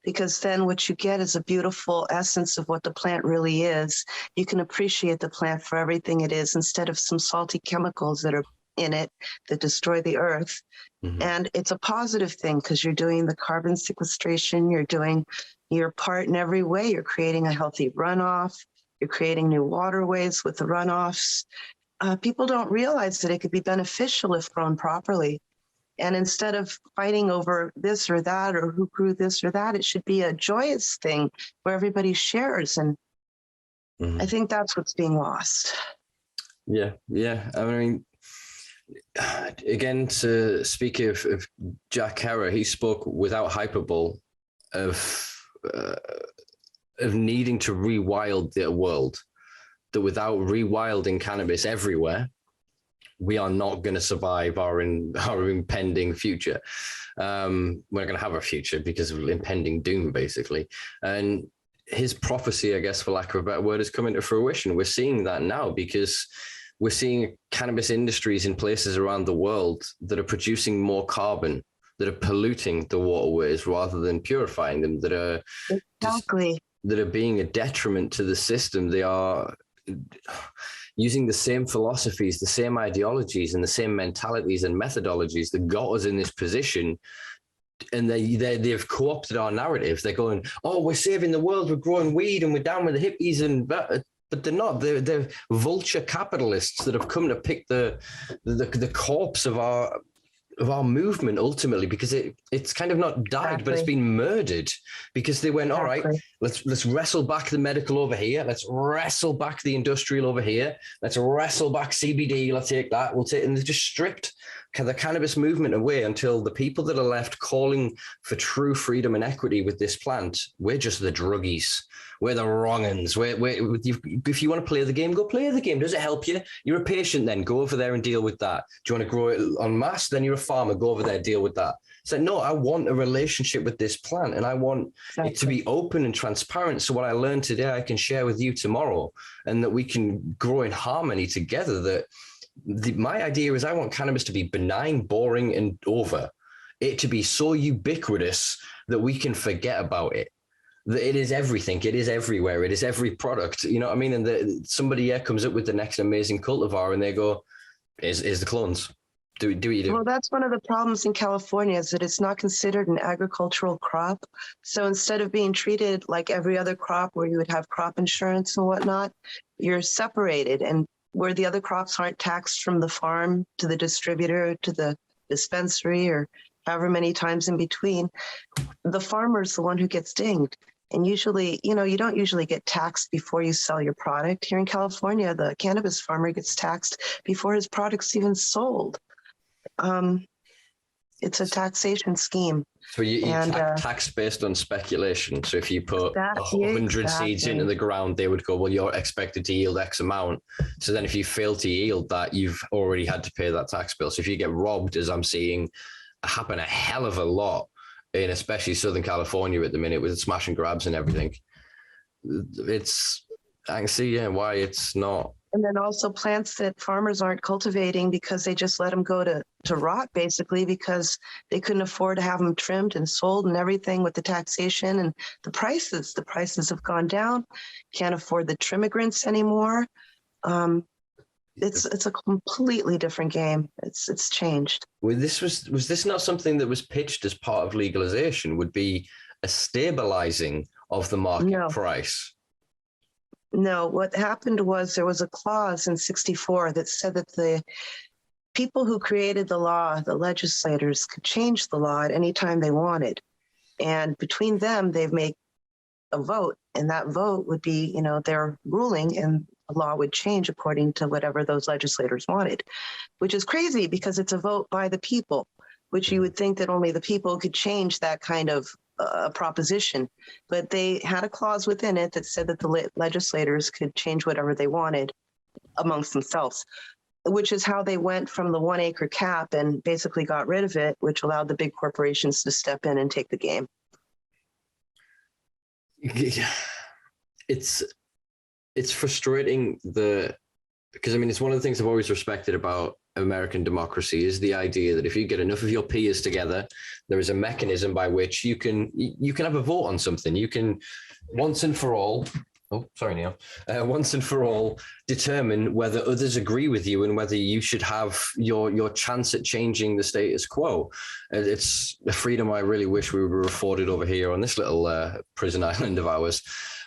because then what you get is a beautiful essence of what the plant really is. You can appreciate the plant for everything it is instead of some salty chemicals that are in it that destroy the earth. Mm-hmm. And it's a positive thing because you're doing the carbon sequestration, you're doing your part in every way. You're creating a healthy runoff, you're creating new waterways with the runoffs. People don't realize that it could be beneficial if grown properly. And instead of fighting over this or that or who grew this or that, it should be a joyous thing where everybody shares. And Mm-hmm. I think that's what's being lost. Yeah. I mean, again, to speak of Jack Herer, he spoke without hyperbole of needing to rewild the world, that without rewilding cannabis everywhere, we are not going to survive our impending future. We're not going to have a future because of impending doom, basically. And his prophecy, I guess, for lack of a better word, is coming to fruition. We're seeing that now because we're seeing cannabis industries in places around the world that are producing more carbon, that are polluting the waterways rather than purifying them, that are that are being a detriment to the system. They are using the same philosophies, the same ideologies, and the same mentalities and methodologies that got us in this position. And they've co-opted our narrative. They're going, oh, we're saving the world, we're growing weed, and we're down with the hippies, and but they're not. They're vulture capitalists that have come to pick the corpse of our movement ultimately, because it's kind of not died, but it's been murdered because they went, all right, let's wrestle back the medical over here. Let's wrestle back the industrial over here. Let's wrestle back CBD. Let's take that. And they've just stripped the cannabis movement away until the people that are left calling for true freedom and equity with this plant, we're just the druggies. We're the wrong uns. If you want to play the game, go play the game. Does it help you? You're a patient, then go over there and deal with that. Do you want to grow it en masse? Then you're a farmer. Go over there, deal with that. So no, I want a relationship with this plant, and I want it to be open and transparent. So what I learned today, I can share with you tomorrow, and that we can grow in harmony together. My idea is I want cannabis to be benign, boring, and over. It to be so ubiquitous that we can forget about it. It is everything. It is everywhere. It is every product. You know what I mean? And somebody here comes up with the next amazing cultivar, and they go, "Is the clones? Do what you do." Well, that's one of the problems in California, is that it's not considered an agricultural crop. So instead of being treated like every other crop where you would have crop insurance and whatnot, you're separated, and where the other crops aren't taxed from the farm to the distributor to the dispensary or however many times in between, the farmer's the one who gets dinged. And usually, you don't usually get taxed before you sell your product. Here in California, the cannabis farmer gets taxed before his product's even sold. It's a taxation scheme. So you tax based on speculation. So if you put 100 seeds into the ground, they would go, well, you're expected to yield X amount. So then if you fail to yield that, you've already had to pay that tax bill. So if you get robbed, as I'm seeing happen a hell of a lot, in especially Southern California at the minute with smash and grabs and everything, I can see why it's not. And then also plants that farmers aren't cultivating because they just let them go to rot, basically, because they couldn't afford to have them trimmed and sold and everything with the taxation and the prices. The prices have gone down. Can't afford the trimmigrants anymore. It's a completely different game. It's changed. Well, was this not something that was pitched as part of legalization? Would be a stabilizing of the market price? No, what happened was there was a clause in 1964 that said that the people who created the law, the legislators, could change the law at any time they wanted. And between them, they've made a vote, and that vote would be, their ruling, and the law would change according to whatever those legislators wanted, which is crazy because it's a vote by the people, which you would think that only the people could change that kind of proposition. But they had a clause within it that said that the legislators could change whatever they wanted amongst themselves, which is how they went from the 1 acre cap and basically got rid of it, which allowed the big corporations to step in and take the game. It's frustrating that Because I mean, it's one of the things I've always respected about American democracy is the idea that if you get enough of your peers together, there is a mechanism by which you can have a vote on something. You can once and for all, once and for all determine whether others agree with you and whether you should have your chance at changing the status quo. It's a freedom I really wish we were afforded over here on this little prison island of ours.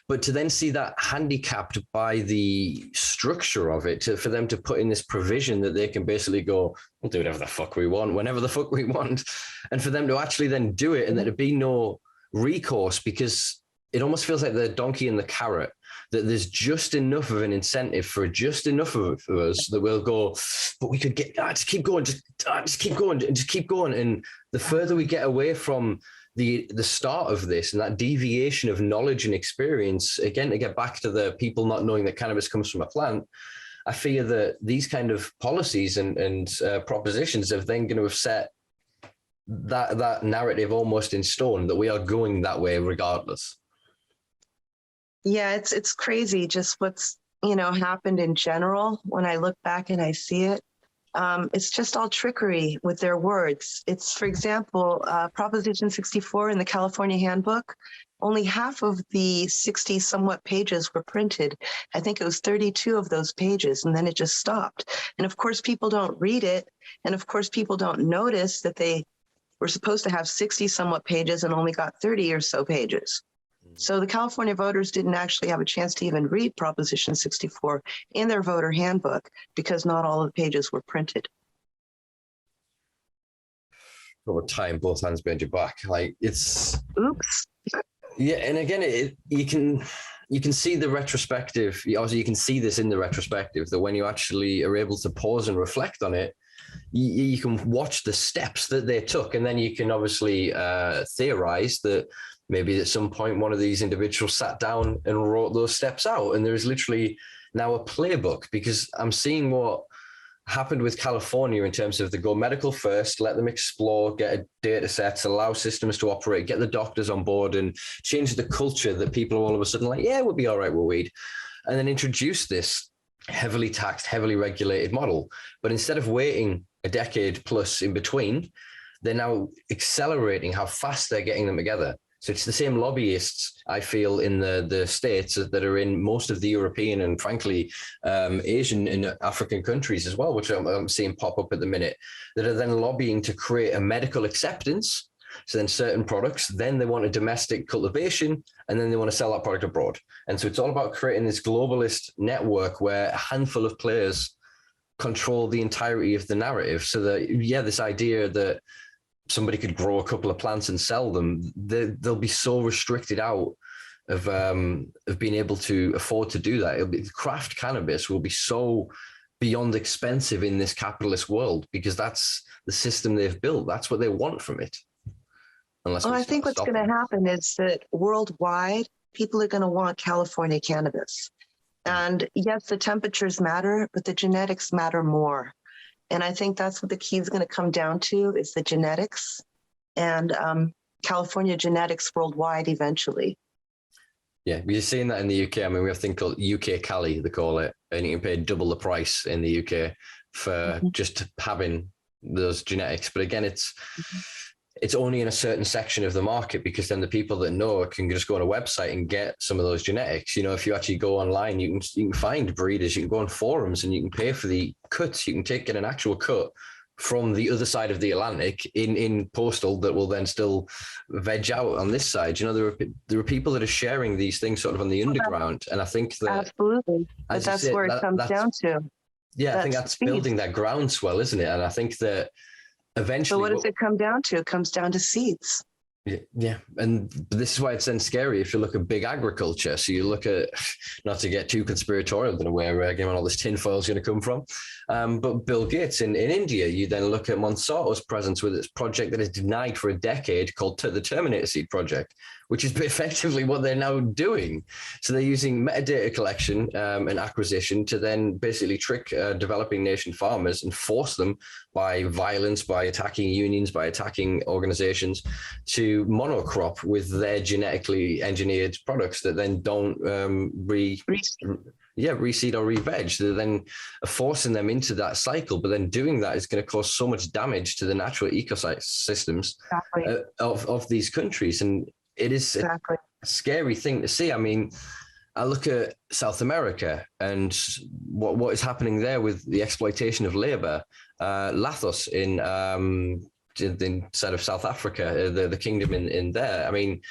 But to then see that handicapped by the structure of it, for them to put in this provision that they can basically go, we'll do whatever the fuck we want, whenever the fuck we want. And for them to actually then do it and there to be no recourse, because it almost feels like the donkey and the carrot, that there's just enough of an incentive for just enough of us that we'll go, but we could get, just keep going, just keep going, and just keep going. And the further we get away from the start of this and that deviation of knowledge and experience, again, to get back to the people not knowing that cannabis comes from a plant, I fear that these kind of policies and propositions are then going to have set that narrative almost in stone, that we are going that way regardless. Yeah, it's crazy just what's, happened in general. When I look back and I see it, it's just all trickery with their words. It's, for example, Proposition 64 in the California handbook, only half of the 60 somewhat pages were printed. I think it was 32 of those pages, and then it just stopped. And of course, people don't read it. And of course, people don't notice that they were supposed to have 60 somewhat pages and only got 30 or so pages. So the California voters didn't actually have a chance to even read Proposition 64 in their voter handbook because not all of the pages were printed. Over time, both hands behind your back. Like it's. Oops. Yeah, and again, you can see the retrospective. Also, you can see this in the retrospective, that when you actually are able to pause and reflect on it, you can watch the steps that they took, and then you can obviously theorize that maybe at some point one of these individuals sat down and wrote those steps out. And there is literally now a playbook, because I'm seeing what happened with California in terms of the go medical first, let them explore, get a data set, allow systems to operate, get the doctors on board and change the culture that people are all of a sudden like, yeah, we'll be all right with weed. And then introduce this heavily taxed, heavily regulated model. But instead of waiting a decade plus in between, they're now accelerating how fast they're getting them together. So it's the same lobbyists, I feel, in the States that are in most of the European and frankly, Asian and African countries as well, which I'm seeing pop up at the minute, that are then lobbying to create a medical acceptance. So then certain products, then they want a domestic cultivation, and then they want to sell that product abroad. And so it's all about creating this globalist network where a handful of players control the entirety of the narrative. So that, yeah, this idea that somebody could grow a couple of plants and sell them, they'll be so restricted out of being able to afford to do that. Craft cannabis will be so beyond expensive in this capitalist world because that's the system they've built. That's what they want from it. Well, I think what's going to happen is that worldwide, people are going to want California cannabis. And yes, the temperatures matter, but the genetics matter more. And I think that's what the key is going to come down to, is the genetics and California genetics worldwide eventually. Yeah, we're seeing that in the UK. I mean, we have a thing called UK Cali, they call it, and you can pay double the price in the UK for just having those genetics. But again, it's only in a certain section of the market, because then the people that know can just go on a website and get some of those genetics. You know, if you actually go online, you can find breeders, you can go on forums and you can pay for the cuts. You can get an actual cut from the other side of the Atlantic in postal that will then still veg out on this side. You know, there are people that are sharing these things sort of on the underground. And I think that... Absolutely. But that's where it comes down to. Yeah, I think that's building that groundswell, isn't it? And I think that eventually... So what does it come down to? It comes down to seeds. Yeah. And this is why it's then scary if you look at big agriculture. So you look at, not to get too conspiratorial, I don't know where again all this tinfoil is going to come from, but Bill Gates in India, you then look at Monsanto's presence with its project that is denied for a decade called the Terminator Seed Project, which is effectively what they're now doing. So they're using metadata collection and acquisition to then basically trick developing nation farmers and force them by violence, by attacking unions, by attacking organizations, to monocrop with their genetically engineered products that then don't reseed or re-veg. They're then forcing them into that cycle, but then doing that is going to cause so much damage to the natural ecosystems of these countries. And it is a scary thing to see. I mean, I look at South America and what is happening there with the exploitation of labor. Lathos inside of South Africa, the kingdom in there. I mean,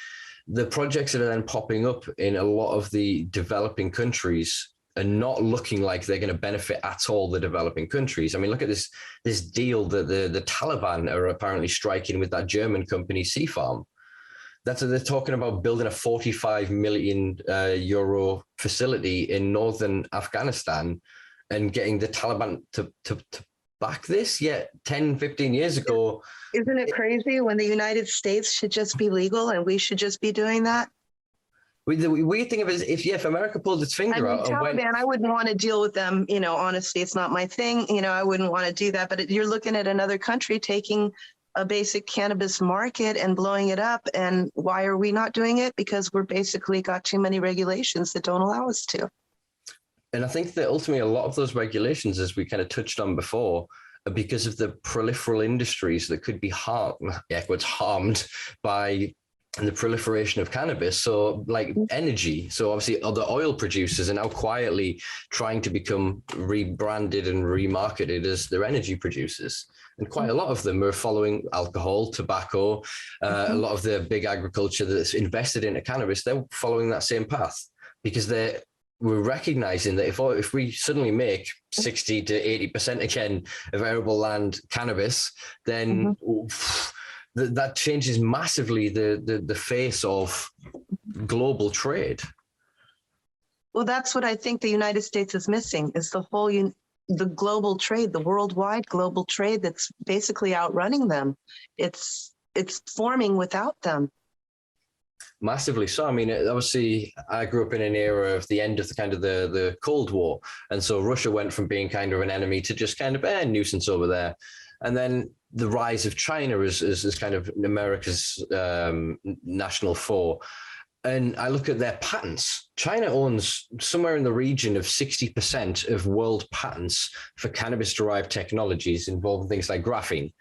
the projects that are then popping up in a lot of the developing countries are not looking like they're going to benefit at all the developing countries. I mean, look at this deal that the Taliban are apparently striking with that German company Seafarm. They're talking about building a 45 million euro facility in northern Afghanistan and getting the Taliban to back this. Yet 10, 15 years ago. Isn't it crazy when the United States should just be legal and we should just be doing that? The weird thing of it is if America pulled its finger out. Taliban, I wouldn't want to deal with them. Honestly, it's not my thing. I wouldn't want to do that. But you're looking at another country taking a basic cannabis market and blowing it up. And why are we not doing it? Because we're basically got too many regulations that don't allow us to. And I think that ultimately a lot of those regulations, as we kind of touched on before, are because of the proliferal industries that could be harmed by the proliferation of cannabis. So like energy. So obviously other oil producers are now quietly trying to become rebranded and remarketed as their energy producers. And quite a lot of them are following alcohol, tobacco, a lot of the big agriculture that's invested into cannabis, they're following that same path because we're recognizing that if we suddenly make 60 to 80% again of arable land cannabis, then that changes massively the face of global trade. Well, that's what I think the United States is missing is the global trade, the worldwide global trade that's basically outrunning them. It's forming without them. Massively so. I mean, obviously, I grew up in an era of the end of the Cold War. And so Russia went from being kind of an enemy to just kind of a nuisance over there. And then the rise of China is kind of America's national foe. And I look at their patents. China owns somewhere in the region of 60% of world patents for cannabis-derived technologies involving things like graphene,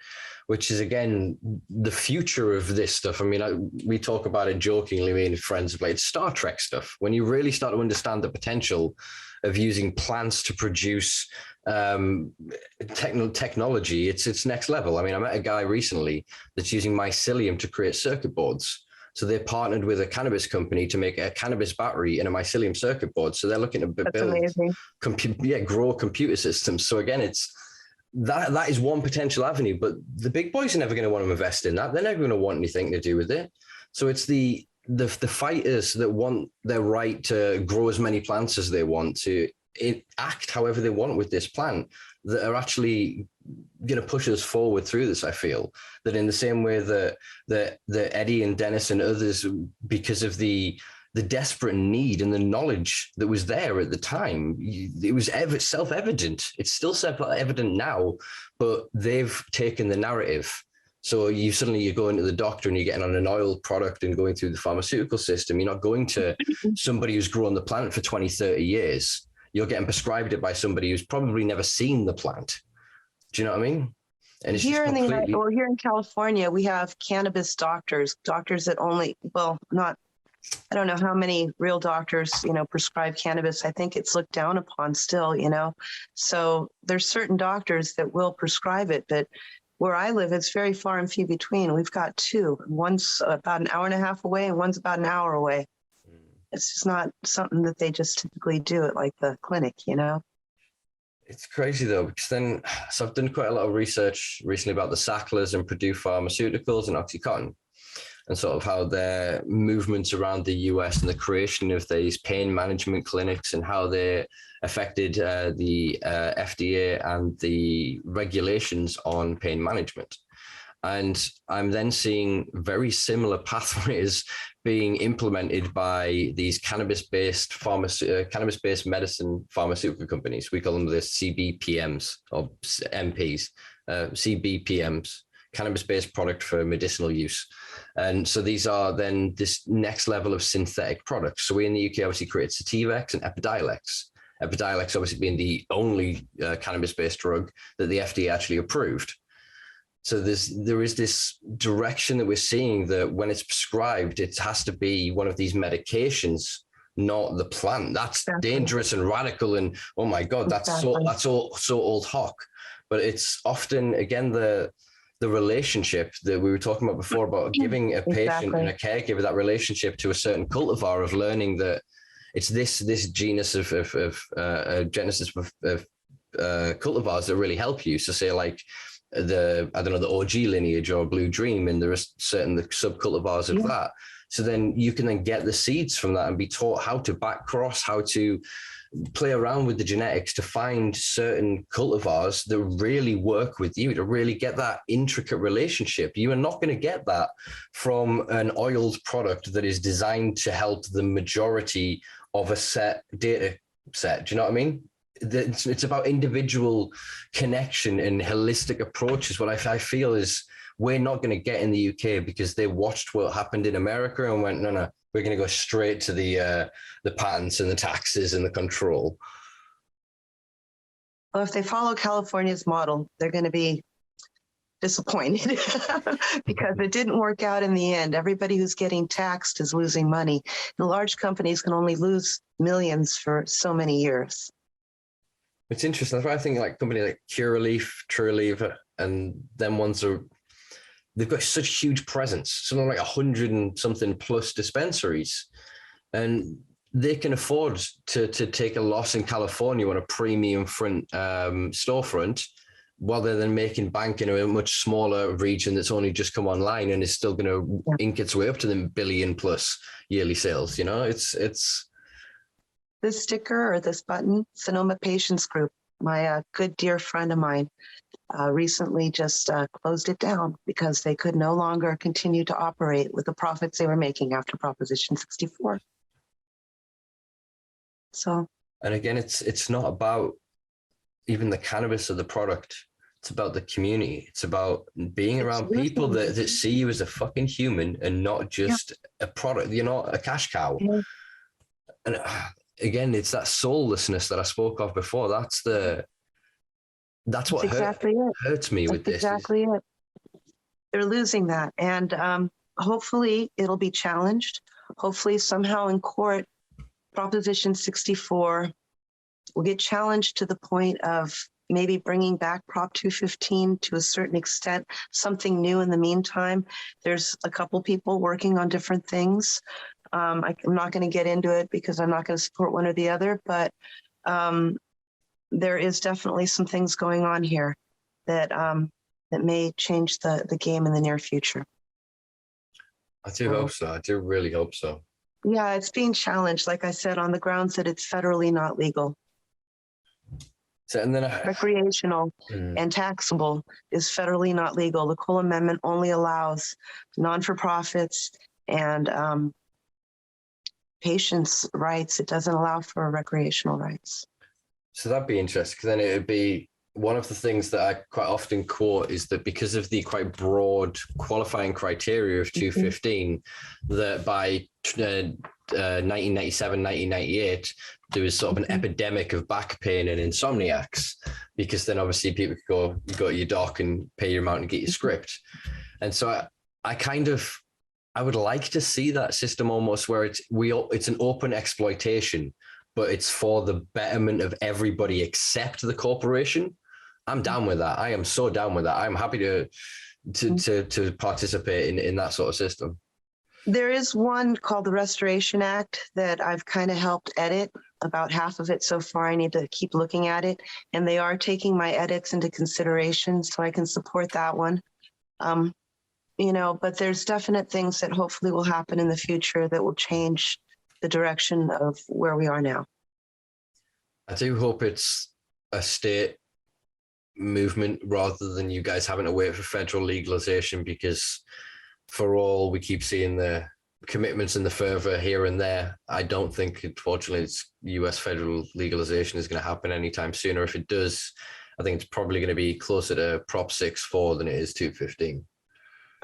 which is, again, the future of this stuff. I mean, we talk about it jokingly, me and friends, like it's Star Trek stuff. When you really start to understand the potential of using plants to produce technology, it's next level. I mean, I met a guy recently that's using mycelium to create circuit boards. So they partnered with a cannabis company to make a cannabis battery in a mycelium circuit board. So they're looking to grow computer systems. So again, that is one potential avenue, but the big boys are never going to want to invest in that. They're never going to want anything to do with it. So it's the fighters that want their right to grow as many plants as they want, to act however they want with this plant, that are actually going to push us forward through this. I feel that in the same way that Eddie and Dennis and others, because of the desperate need and the knowledge that was there at the time, it was self-evident. It's still self-evident now, but they've taken the narrative. So you're going to the doctor and you're getting on an oil product and going through the pharmaceutical system. You're not going to somebody who's grown the plant for 20, 30 years. You're getting prescribed it by somebody who's probably never seen the plant. Do you know what I mean? And it's here in California, we have cannabis doctors that I don't know how many real doctors, prescribe cannabis. I think it's looked down upon still, So there's certain doctors that will prescribe it, but where I live, it's very far and few between. We've got two. One's about an hour and a half away and one's about an hour away. It's just not something that they just typically do at like the clinic, It's crazy though, because so I've done quite a lot of research recently about the Sacklers and Purdue Pharmaceuticals and Oxycontin, and sort of how their movements around the US and the creation of these pain management clinics and how they affected the FDA and the regulations on pain management. And I'm then seeing very similar pathways being implemented by these cannabis-based medicine pharmaceutical companies. We call them the CBPMs or MPs, CBPMs, cannabis-based product for medicinal use. And so these are then this next level of synthetic products. So we in the UK obviously create Sativex and Epidiolex. Epidiolex obviously being the only cannabis-based drug that the FDA actually approved. So there is this direction that we're seeing that when it's prescribed, it has to be one of these medications, not the plant. That's dangerous and radical. And oh my God, that's so old hawk. But it's often, again, the relationship that we were talking about before, about giving a patient and a caregiver that relationship to a certain cultivar, of learning that it's this genus of cultivars that really help you. So say like the OG lineage or Blue Dream, and there are certain subcultivars of that. So then you can then get the seeds from that and be taught how to back cross, how to play around with the genetics to find certain cultivars that really work with you, to really get that intricate relationship. You are not going to get that from an oiled product that is designed to help the majority of a set data set. Do you know what I mean? It's about individual connection and holistic approaches. What I feel is we're not going to get in the UK because they watched what happened in America and went, no, we're going to go straight to the patents and the taxes and the control. Well, if they follow California's model, they're going to be disappointed because it didn't work out in the end. Everybody who's getting taxed is losing money. The large companies can only lose millions for so many years. It's interesting. That's why I think like companies like Curaleaf, Trulieve, and them ones they've got such huge presence, something like 100 and something plus dispensaries, and they can afford to take a loss in California on a premium front storefront, while they're then making bank in a much smaller region that's only just come online and is still going to ink its way up to the billion plus yearly sales. You know, it's this sticker or this button, Sonoma Patients Group, my good dear friend of mine, recently just closed it down because they could no longer continue to operate with the profits they were making after Proposition 64. So, and again, it's not about even the cannabis or the product. It's about the community. It's about being around people that see you as a fucking human and not just a product. You're not a cash cow. Yeah. And again, it's that soullessness that I spoke of before. That's what hurts me with this. Exactly it. They're losing that. And hopefully it'll be challenged. Hopefully somehow in court, Proposition 64 will get challenged to the point of maybe bringing back Prop 215 to a certain extent, something new in the meantime. There's a couple people working on different things. I'm not going to get into it because I'm not going to support one or the other, but there is definitely some things going on here that may change the game in the near future. I do hope so. I do really hope so. Yeah, it's being challenged, like I said, on the grounds that it's federally not legal. So, and then recreational and taxable is federally not legal. The Cole Amendment only allows non-for-profits and patients' rights. It doesn't allow for recreational rights. So that'd be interesting, because then it would be one of the things that I quite often quote is that because of the quite broad qualifying criteria of 215, that by 1997, 1998, there was sort of an epidemic of back pain and insomniacs, because then obviously people could go to your doc and pay your amount and get your script. And so I would like to see that system almost where it's an open exploitation, but it's for the betterment of everybody except the corporation. I'm down with that. I am so down with that. I'm happy to participate in that sort of system. There is one called the Restoration Act that I've kind of helped edit, about half of it so far. I need to keep looking at it, and they are taking my edits into consideration, so I can support that one. But there's definite things that hopefully will happen in the future that will change the direction of where we are now. I do hope it's a state movement rather than you guys having to wait for federal legalization, because for all we keep seeing the commitments and the fervor here and there, I don't think, unfortunately, it's US federal legalization is going to happen anytime soon. Or if it does, I think it's probably going to be closer to Prop 6.4 than it is 215.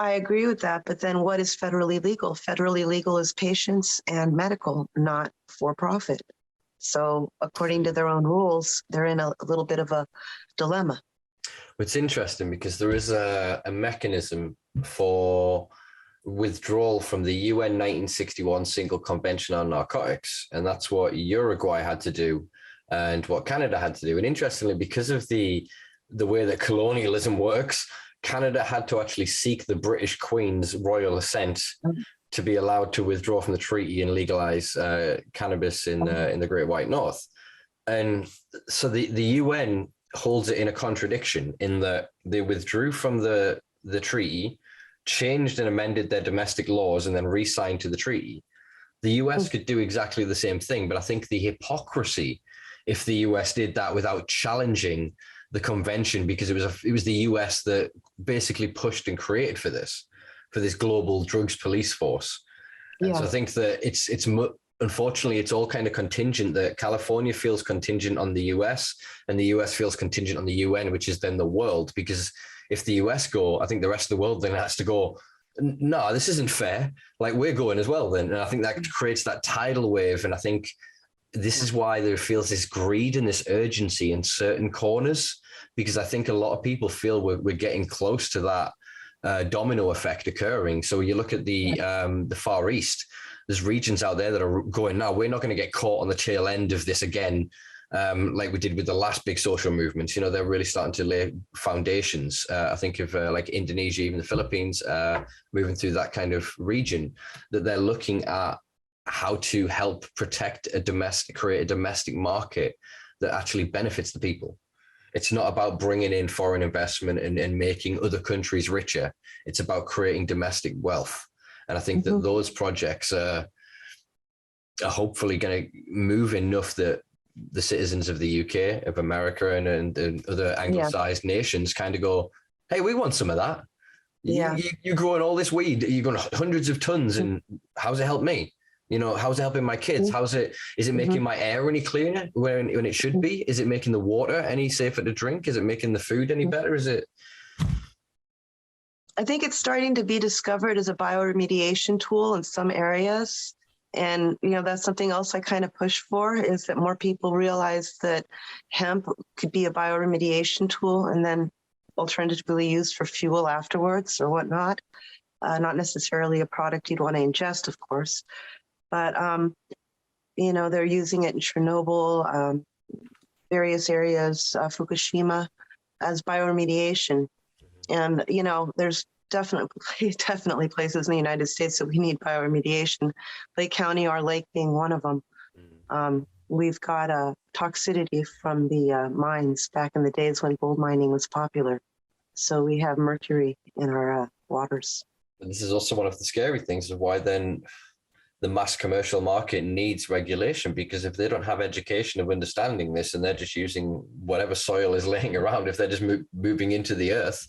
I agree with that. But then what is federally legal? Federally legal is patients and medical, not for profit. So according to their own rules, they're in a little bit of a dilemma. It's interesting because there is a mechanism for withdrawal from the UN 1961 Single Convention on Narcotics, and that's what Uruguay had to do and what Canada had to do. And interestingly, because of the way that colonialism works, Canada had to actually seek the British Queen's royal assent to be allowed to withdraw from the treaty and legalize cannabis in the Great White North. And so the UN holds it in a contradiction in that they withdrew from the treaty, changed and amended their domestic laws, and then re-signed to the treaty. The US could do exactly the same thing, but I think the hypocrisy if the US did that without challenging the convention, because it was the US that basically pushed and created for this global drugs police force. And so I think that it's unfortunately, it's all kind of contingent, that California feels contingent on the US and the US feels contingent on the UN, which is then the world. Because if the US go, I think the rest of the world then has to go, no, this isn't fair. Like, we're going as well then. And I think that creates that tidal wave. And I think this is why there feels this greed and this urgency in certain corners, because I think a lot of people feel we're getting close to that domino effect occurring. So you look at the Far East, there's regions out there that are going, no, we're not going to get caught on the tail end of this again, like we did with the last big social movements. You know, they're really starting to lay foundations. I think of like Indonesia, even the Philippines, moving through that kind of region, that they're looking at how to help protect create a domestic market that actually benefits the people. It's not about bringing in foreign investment and making other countries richer. It's about creating domestic wealth. And I think that those projects are hopefully going to move enough that the citizens of the UK, of America, and other anglicized nations kind of go, hey, we want some of that. Yeah. You're growing all this weed. You're growing hundreds of tons. And how's it help me? You know, how's it helping my kids? Is it making my air any cleaner when it should be? Is it making the water any safer to drink? Is it making the food any better? Is it? I think it's starting to be discovered as a bioremediation tool in some areas. And, you know, that's something else I kind of push for, is that more people realize that hemp could be a bioremediation tool and then alternatively used for fuel afterwards or whatnot. Not necessarily a product you'd want to ingest, of course. But, you know, they're using it in Chernobyl, various areas, Fukushima, as bioremediation. And, you know, there's definitely places in the United States that we need bioremediation, Lake County, our lake being one of them. We've got a toxicity from the mines back in the days when gold mining was popular. So we have mercury in our waters. And this is also one of the scary things of why then the mass commercial market needs regulation, because if they don't have education of understanding this and they're just using whatever soil is laying around, if they're just moving into the earth,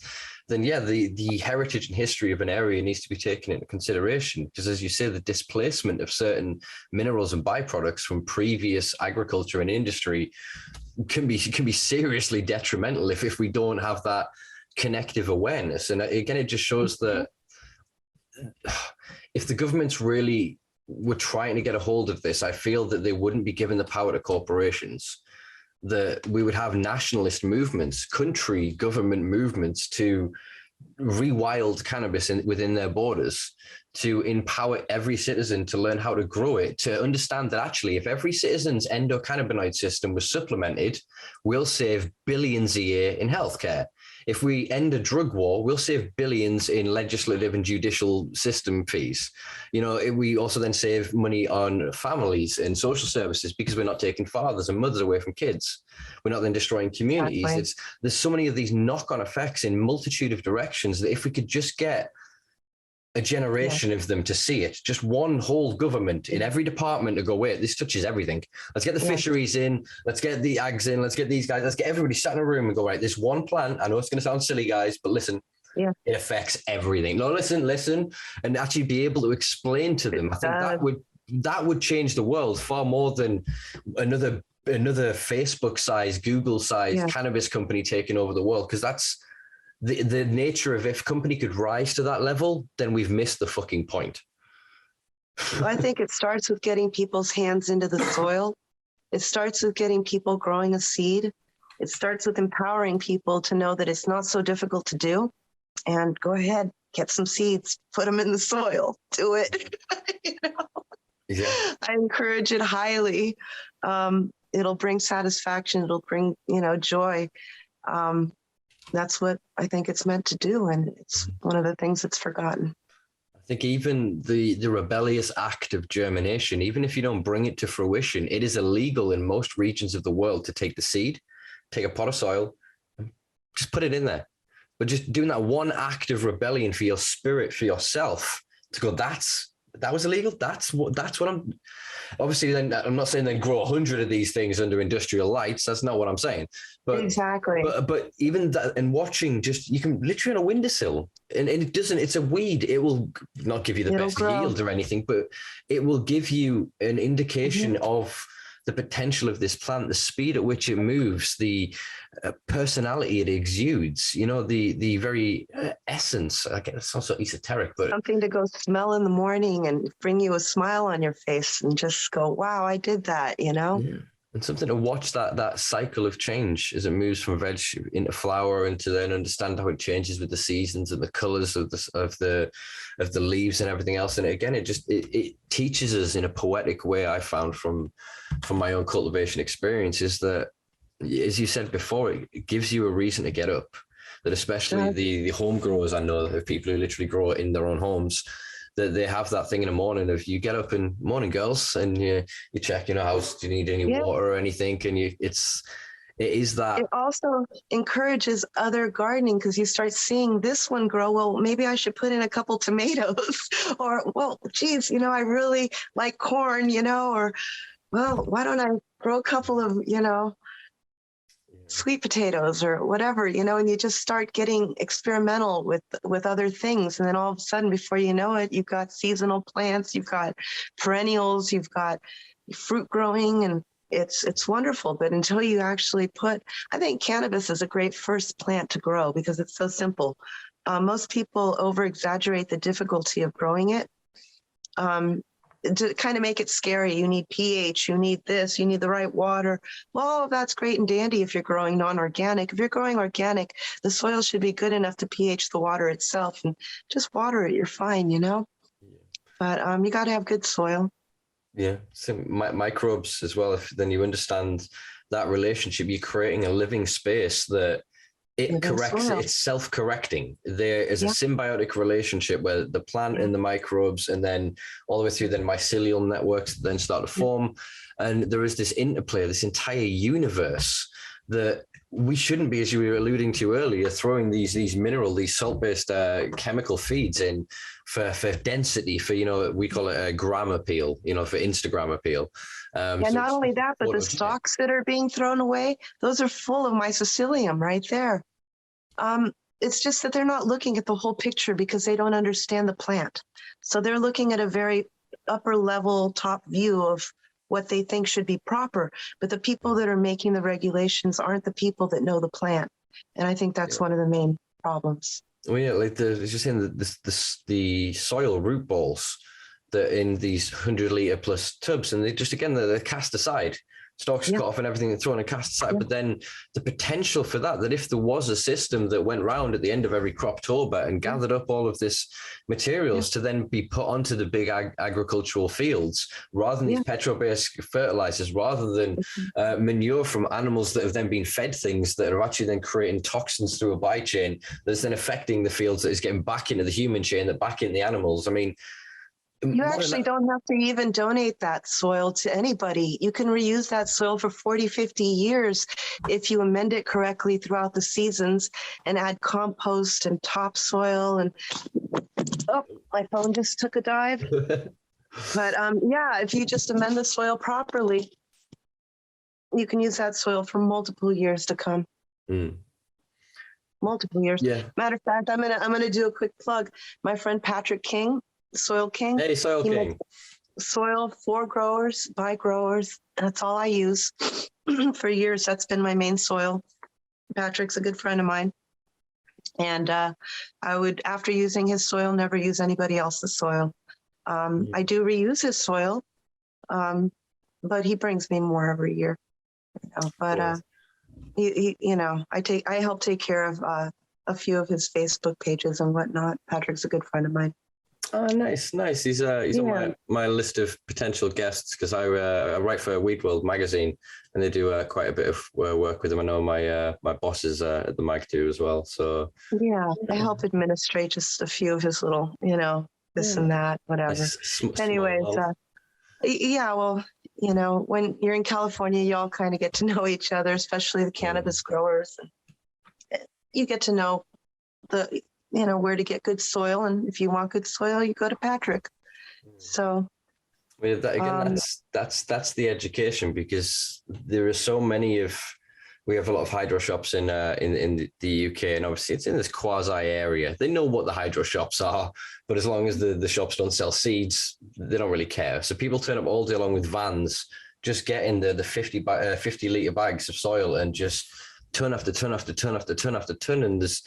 then the heritage and history of an area needs to be taken into consideration. Because as you say, the displacement of certain minerals and byproducts from previous agriculture and industry can be seriously detrimental if we don't have that connective awareness. And again, it just shows that if the government's really were trying to get a hold of this, I feel that they wouldn't be given the power to corporations, that we would have nationalist movements, country government movements to rewild cannabis within their borders, to empower every citizen to learn how to grow it, to understand that actually if every citizen's endocannabinoid system was supplemented, we'll save billions a year in healthcare. If we end a drug war, we'll save billions in legislative and judicial system fees. You know, we also then save money on families and social services because we're not taking fathers and mothers away from kids. We're not then destroying communities. Exactly. There's so many of these knock-on effects in multitude of directions that if we could just get a generation of them to see it, just one whole government in every department to go, wait, this touches everything. Let's get the fisheries in, let's get the ags in, let's get these guys, let's get everybody sat in a room and go, right, this one plant, I know it's going to sound silly, guys, but listen, it affects everything. No, listen, and actually be able to explain to them. I think that would change the world far more than another Facebook size, Google size cannabis company taking over the world, because that's the nature of, if company could rise to that level, then we've missed the fucking point. I think it starts with getting people's hands into the soil. It starts with getting people growing a seed. It starts with empowering people to know that it's not so difficult to do. And go ahead, get some seeds, put them in the soil, do it. You know? Yeah. I encourage it highly. It'll bring satisfaction. It'll bring, joy. That's what I think it's meant to do. And it's one of the things that's forgotten. I think even the rebellious act of germination, even if you don't bring it to fruition, it is illegal in most regions of the world to take the seed, take a pot of soil, and just put it in there. But just doing that one act of rebellion for your spirit, for yourself, to go, that was illegal. That's what I'm. Obviously, then I'm not saying then grow 100 of these things under industrial lights. That's not what I'm saying. But exactly. But even that, and watching, just you can literally on a windowsill, and it doesn't. It's a weed. It will not give you the best yield or anything, but it will give you an indication of the potential of this plant, the speed at which it moves, the personality it exudes, the very essence. I guess it sounds so esoteric, but something to go smell in the morning and bring you a smile on your face and just go, wow, I did that, Yeah. And something to watch that cycle of change as it moves from veg into flower, and to then understand how it changes with the seasons and the colors of the leaves and everything else. And again, it teaches us in a poetic way, I found from my own cultivation experiences, that, as you said before, it gives you a reason to get up. That especially the home growers, I know, the people who literally grow it in their own homes, that they have that thing in the morning of, you get up in morning, girls, and you check, house, do you need any water or anything? And it is that. It also encourages other gardening, because you start seeing this one grow. Well, maybe I should put in a couple tomatoes, or, well, geez, I really like corn, or, well, why don't I grow a couple of, sweet potatoes or whatever, and you just start getting experimental with other things. And then all of a sudden, before you know it, you've got seasonal plants, you've got perennials, you've got fruit growing, and it's wonderful. But until you actually I think cannabis is a great first plant to grow because it's so simple. Most people over exaggerate the difficulty of growing it. To kind of make it scary. You need pH, you need this, you need the right water. Well, that's great and dandy if you're growing non-organic. If you're growing organic, the soil should be good enough to pH the water itself, and just water it, you're fine, Yeah. But you got to have good soil. Yeah, so microbes as well. If then you understand that relationship, you're creating a living space that it corrects, it's self-correcting. There is a symbiotic relationship where the plant and the microbes, and then all the way through, then mycelial networks then start to form. And there is this interplay, this entire universe that we shouldn't be, as you were alluding to earlier, throwing these salt-based chemical feeds in for density, for, we call it a gram appeal, for Instagram appeal. Not only that, but the stalks that are being thrown away, those are full of mycelium right there. It's just that they're not looking at the whole picture because they don't understand the plant. So they're looking at a very upper level, top view of what they think should be proper. But the people that are making the regulations aren't the people that know the plant. And I think that's one of the main problems. Well, yeah, like as you're saying, the soil root balls that in these 100-liter plus tubs, and they're cast aside. Stalks cut off and everything, and thrown and cast aside. But then the potential for that if there was a system that went round at the end of every Croptober and gathered up all of this materials to then be put onto the big agricultural fields, rather than these petrol-based fertilizers, rather than manure from animals that have then been fed things that are actually then creating toxins through a buy chain that's then affecting the fields, that is getting back into the human chain, that back into the animals. I mean, you actually don't have to even donate that soil to anybody. You can reuse that soil for 40, 50 years if you amend it correctly throughout the seasons and add compost and topsoil. And my phone just took a dive. But if you just amend the soil properly, you can use that soil for multiple years to come. Multiple years. Yeah. Matter of fact, I'm gonna do a quick plug. My friend Patrick King, Soil King. Hey, Soil King. Soil for growers, by growers. That's all I use. For years, that's been my main soil. Patrick's a good friend of mine. And I would, after using his soil, never use anybody else's soil. I do reuse his soil. but he brings me more every year. But he I help take care of a few of his Facebook pages and whatnot. Patrick's a good friend of mine. Oh, nice. He's on my list of potential guests because I write for Weed World magazine, and they do quite a bit of work with him. I know my bosses at the mag do as well. So yeah, I help administrate just a few of his little, this and that, whatever. Anyways, well, when you're in California, you all kind of get to know each other, especially the cannabis growers. You get to know where to get good soil, and if you want good soil, you go to Patrick. So, that's the education, because there are so many we have a lot of hydro shops in the UK, and obviously it's in this quasi area. They know what the hydro shops are, but as long as the shops don't sell seeds, they don't really care. So people turn up all day long with vans, just getting the 50 litre bags of soil and just ton after ton after ton after ton after ton. And there's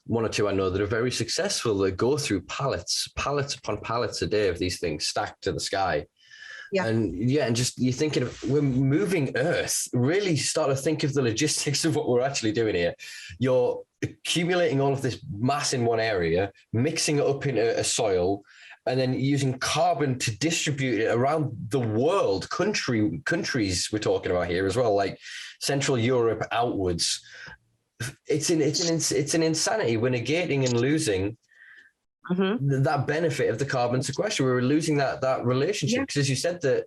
one or two I know that are very successful that go through pallets upon pallets a day of these things stacked to the sky. Yeah. And just you're thinking we're moving Earth. Really start to think of the logistics of what we're actually doing here. You're accumulating all of this mass in one area, mixing it up in a soil, and then using carbon to distribute it around the world. Countries we're talking about here as well, like Central Europe outwards. It's an insanity. We're negating and losing that benefit of the carbon sequestration. We're losing that relationship, because as you said, that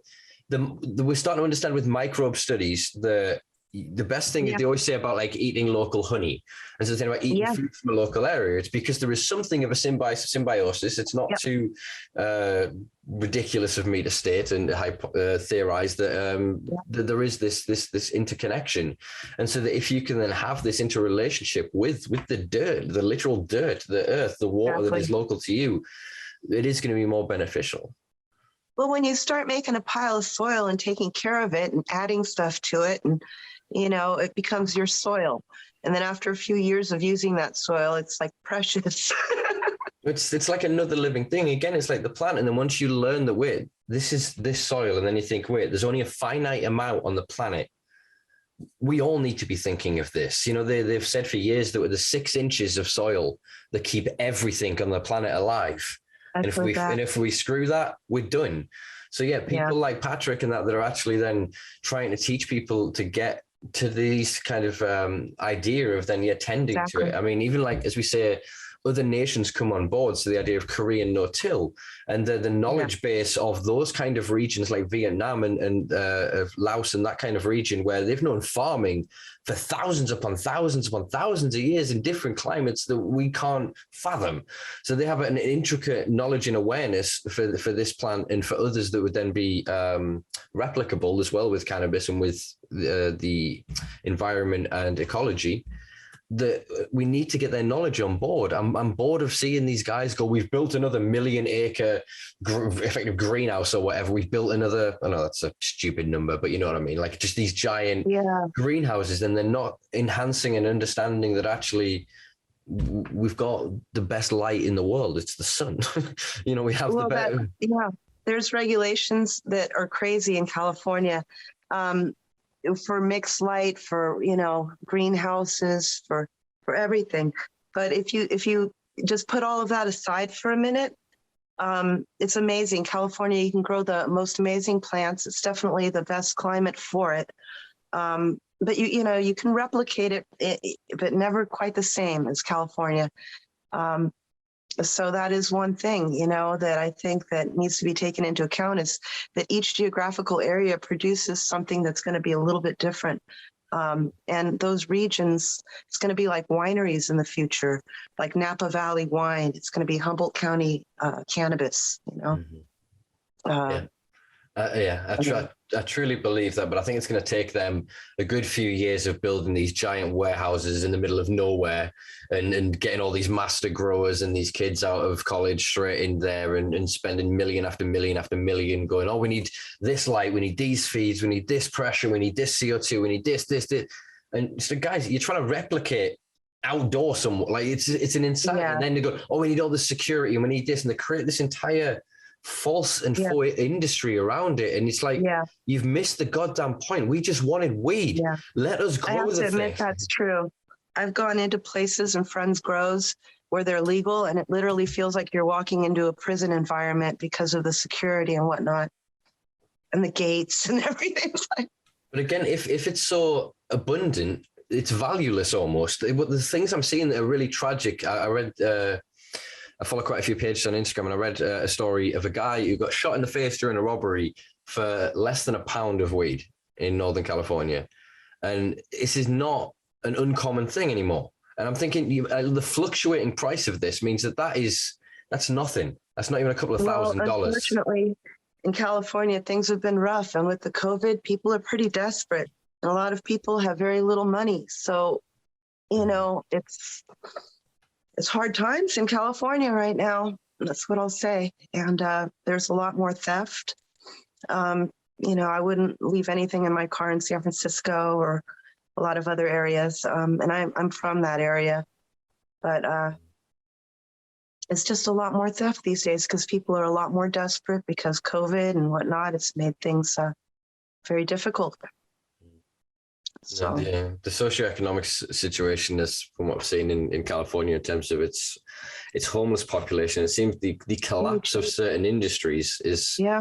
we're starting to understand with microbe studies the best thing is they always say about like eating local honey, and so they're saying about eating food from a local area. It's because there is something of a symbiosis. It's not too ridiculous of me to state and theorize that there is this interconnection, and so that if you can then have this interrelationship with the dirt, the literal dirt, the earth, the water that is local to you, it is going to be more beneficial. Well, when you start making a pile of soil and taking care of it and adding stuff to it, and it becomes your soil. And then after a few years of using that soil, it's like precious. It's like another living thing. Again, it's like the plant. And then once you learn that, wait, this is this soil, and then you think, wait, there's only a finite amount on the planet. We all need to be thinking of this. They've said for years that with the 6 inches of soil that keep everything on the planet alive. And if we screw that, we're done. So people like Patrick and that are actually then trying to teach people to get to these kind of idea of then tending to it. I mean, even like, as we say, other nations come on board. So the idea of Korean no-till and the knowledge base of those kind of regions like Vietnam and Laos and that kind of region, where they've known farming for thousands upon thousands upon thousands of years in different climates that we can't fathom. So they have an intricate knowledge and awareness for this plant, and for others that would then be replicable as well with cannabis and with the environment and ecology. That we need to get their knowledge on board. I'm bored of seeing these guys go, we've built another 1 million acre effective greenhouse or whatever. We've built another, I know that's a stupid number, but you know what I mean? Like just these giant greenhouses, and they're not enhancing and understanding that actually we've got the best light in the world. It's the sun. We have the better. There's regulations that are crazy in California. For mixed light, for greenhouses, for everything. But if you just put all of that aside for a minute, it's amazing. California, you can grow the most amazing plants. It's definitely the best climate for it. But you can replicate it, but never quite the same as California. So that is one thing, that I think that needs to be taken into account, is that each geographical area produces something that's going to be a little bit different. And those regions, it's going to be like wineries in the future, like Napa Valley wine. It's going to be Humboldt County cannabis, I truly believe that, but I think it's going to take them a good few years of building these giant warehouses in the middle of nowhere and getting all these master growers and these kids out of college straight in there and spending million after million after million going, we need this light, we need these feeds, we need this pressure, we need this CO2, we need this. And so guys, you're trying to replicate outdoor somewhat, like it's an insanity. And then they go, we need all this security and we need this, and they create this entire false and faux industry around it. And it's like, you've missed the goddamn point. We just wanted weed. Yeah. Let us grow the thing. I have to admit that's true. I've gone into places and friends' grows where they're legal, and it literally feels like you're walking into a prison environment because of the security and whatnot, and the gates and everything. But again, if it's so abundant, it's valueless almost. The things I'm seeing that are really tragic. I read, I follow quite a few pages on Instagram, and I read a story of a guy who got shot in the face during a robbery for less than a pound of weed in Northern California. And this is not an uncommon thing anymore. And I'm thinking the fluctuating price of this means that's nothing. That's not even a couple of $1,000. Unfortunately, in California, things have been rough. And with the COVID, people are pretty desperate. And a lot of people have very little money. So, it's hard times in California right now. That's what I'll say. And there's a lot more theft. I wouldn't leave anything in my car in San Francisco or a lot of other areas. And I'm from that area, but it's just a lot more theft these days because people are a lot more desperate because COVID and whatnot. It's made things very difficult. So the socioeconomic situation is, from what I've seen in California, in terms of its homeless population, it seems the collapse of certain industries is. Yeah.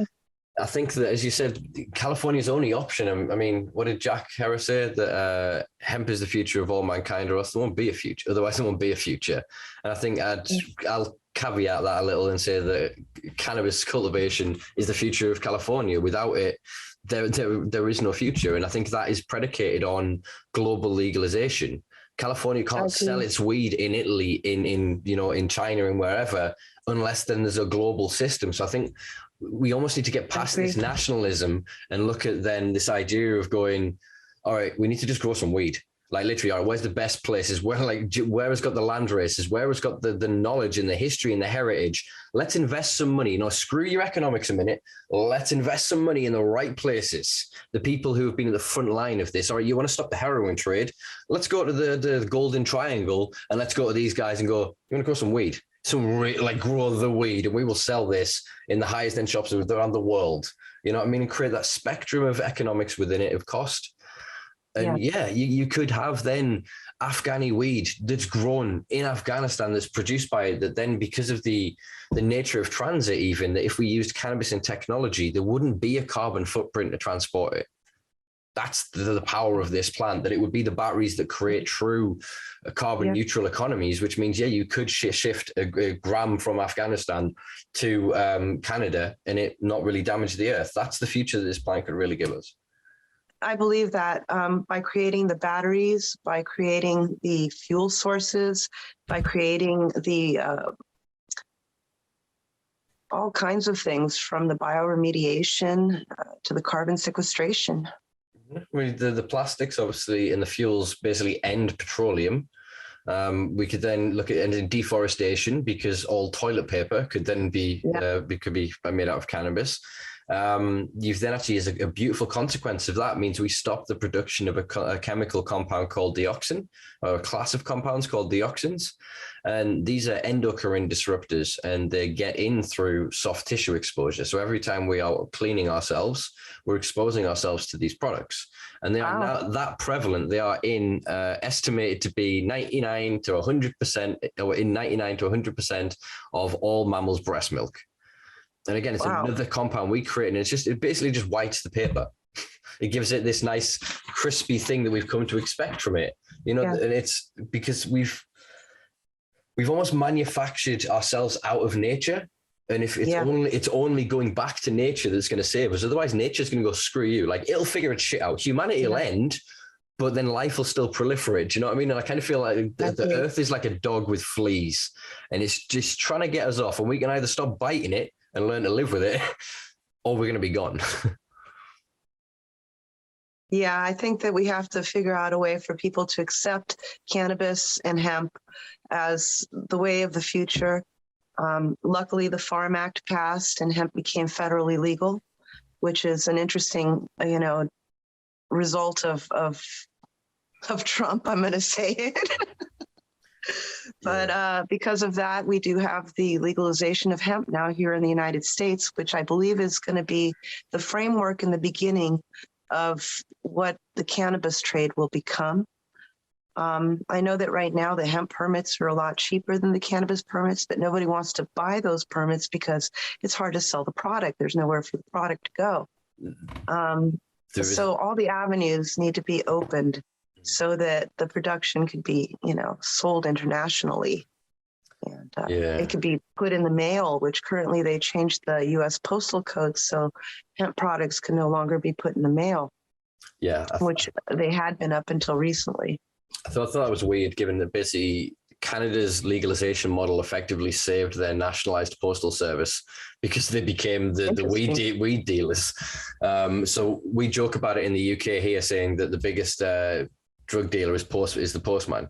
I think that, as you said, California's only option. I mean, what did Jack Harris say? That hemp is the future of all mankind, or else there won't be a future. Otherwise, there won't be a future. And I think I'll caveat that a little and say that cannabis cultivation is the future of California. Without it, there is no future. And I think that is predicated on global legalization. California can't sell its weed in Italy, in China and wherever, unless then there's a global system. So I think we almost need to get past this nationalism and look at then this idea of going, all right, we need to just grow some weed. Like literally, all right, where's the best places? Where has got the land races? Where has got the knowledge and the history and the heritage? Let's invest some money. Screw your economics a minute. Let's invest some money in the right places. The people who have been at the front line of this. All right, you want to stop the heroin trade? Let's go to the Golden Triangle and let's go to these guys and go, you want to grow some weed? Grow the weed, and we will sell this in the highest end shops around the world. You know what I mean? And create that spectrum of economics within it of cost. And you could have then Afghani weed that's grown in Afghanistan, that's produced by it, that then because of the nature of transit, even that if we used cannabis and technology, there wouldn't be a carbon footprint to transport it. That's the power of this plant, that it would be the batteries that create true carbon neutral economies, which means, you could shift a gram from Afghanistan to Canada and it not really damage the earth. That's the future that this plant could really give us. I believe that by creating the batteries, by creating the fuel sources, by creating the all kinds of things, from the bioremediation to the carbon sequestration. The plastics, obviously, and the fuels basically end petroleum. We could then look at ending deforestation, because all toilet paper could then be made out of cannabis. You've then actually, as a beautiful consequence of that, means we stop the production of a chemical compound called dioxin, or a class of compounds called dioxins. And these are endocrine disruptors, and they get in through soft tissue exposure. So every time we are cleaning ourselves, we're exposing ourselves to these products. And they are now that prevalent. They are estimated to be 99 to 100%, or in 99 to 100% of all mammals' breast milk. And again, it's another compound we create, and it basically just whites the paper. It gives it this nice crispy thing that we've come to expect from it. And it's because we've almost manufactured ourselves out of nature. And if it's only going back to nature that's going to save us. Otherwise, nature's going to go, screw you. Like, it'll figure its shit out. Humanity will end, but then life will still proliferate. Do you know what I mean? And I kind of feel like the earth is like a dog with fleas, and it's just trying to get us off. And we can either stop biting it and learn to live with it, or we're going to be gone. Yeah, I think that we have to figure out a way for people to accept cannabis and hemp as the way of the future. Luckily, the Farm Act passed and hemp became federally legal, which is an interesting, result of Trump, I'm going to say it. But because of that, we do have the legalization of hemp now here in the United States, which I believe is going to be the framework in the beginning of what the cannabis trade will become. I know that right now the hemp permits are a lot cheaper than the cannabis permits, but nobody wants to buy those permits because it's hard to sell the product. There's nowhere for the product to go. So all the avenues need to be opened so that the production could be, sold internationally. And it could be put in the mail, which currently they changed the U.S. postal code, so hemp products can no longer be put in the mail. Yeah. Which they had been up until recently. I thought that was weird, given that basically Canada's legalization model effectively saved their nationalized postal service because they became the weed dealers. So we joke about it in the UK here, saying that the biggest drug dealer is the postman,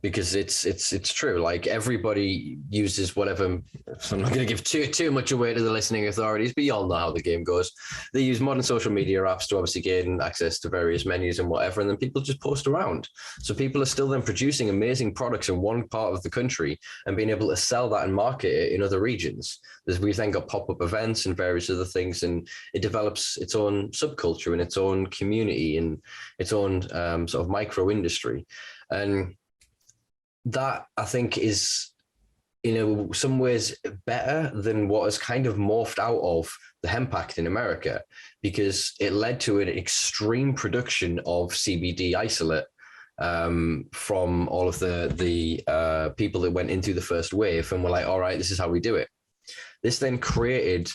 because it's true. Like, everybody uses whatever. So I'm not going to give too much away to the listening authorities, but you all know how the game goes. They use modern social media apps to obviously gain access to various menus and whatever, and then people just post around. So people are still then producing amazing products in one part of the country and being able to sell that and market it in other regions. We've then got pop-up events and various other things, and it develops its own subculture and its own community and its own sort of micro industry. And that, I think, is, some ways better than what has kind of morphed out of the Hemp Act in America, because it led to an extreme production of CBD isolate from all of the people that went into the first wave and were like, all right, this is how we do it. This then created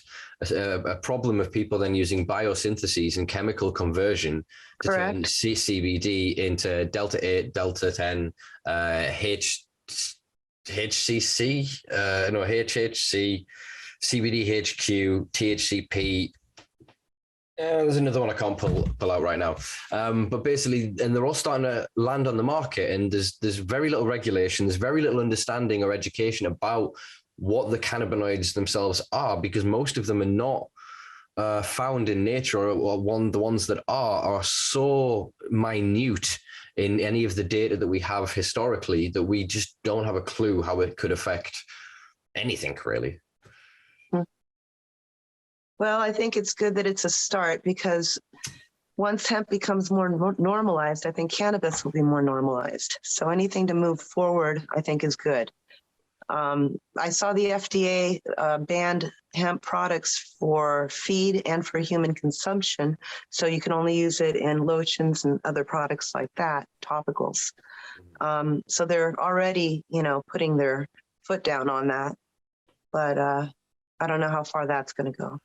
a problem of people then using biosyntheses and chemical conversion to turn CBD into Delta 8, Delta 10, HCC, HHC, CBD HQ, THCP. There's another one I can't pull out right now. But basically, and they're all starting to land on the market, and there's very little regulation, there's very little understanding or education about what the cannabinoids themselves are, because most of them are not found in nature, or the ones that are so minute in any of the data that we have historically that we just don't have a clue how it could affect anything, really. Well, I think it's good that it's a start, because once hemp becomes more normalized, I think cannabis will be more normalized. So anything to move forward, I think, is good. I saw the FDA banned hemp products for feed and for human consumption. So you can only use it in lotions and other products like that, topicals. So they're already, putting their foot down on that. But I don't know how far that's going to go.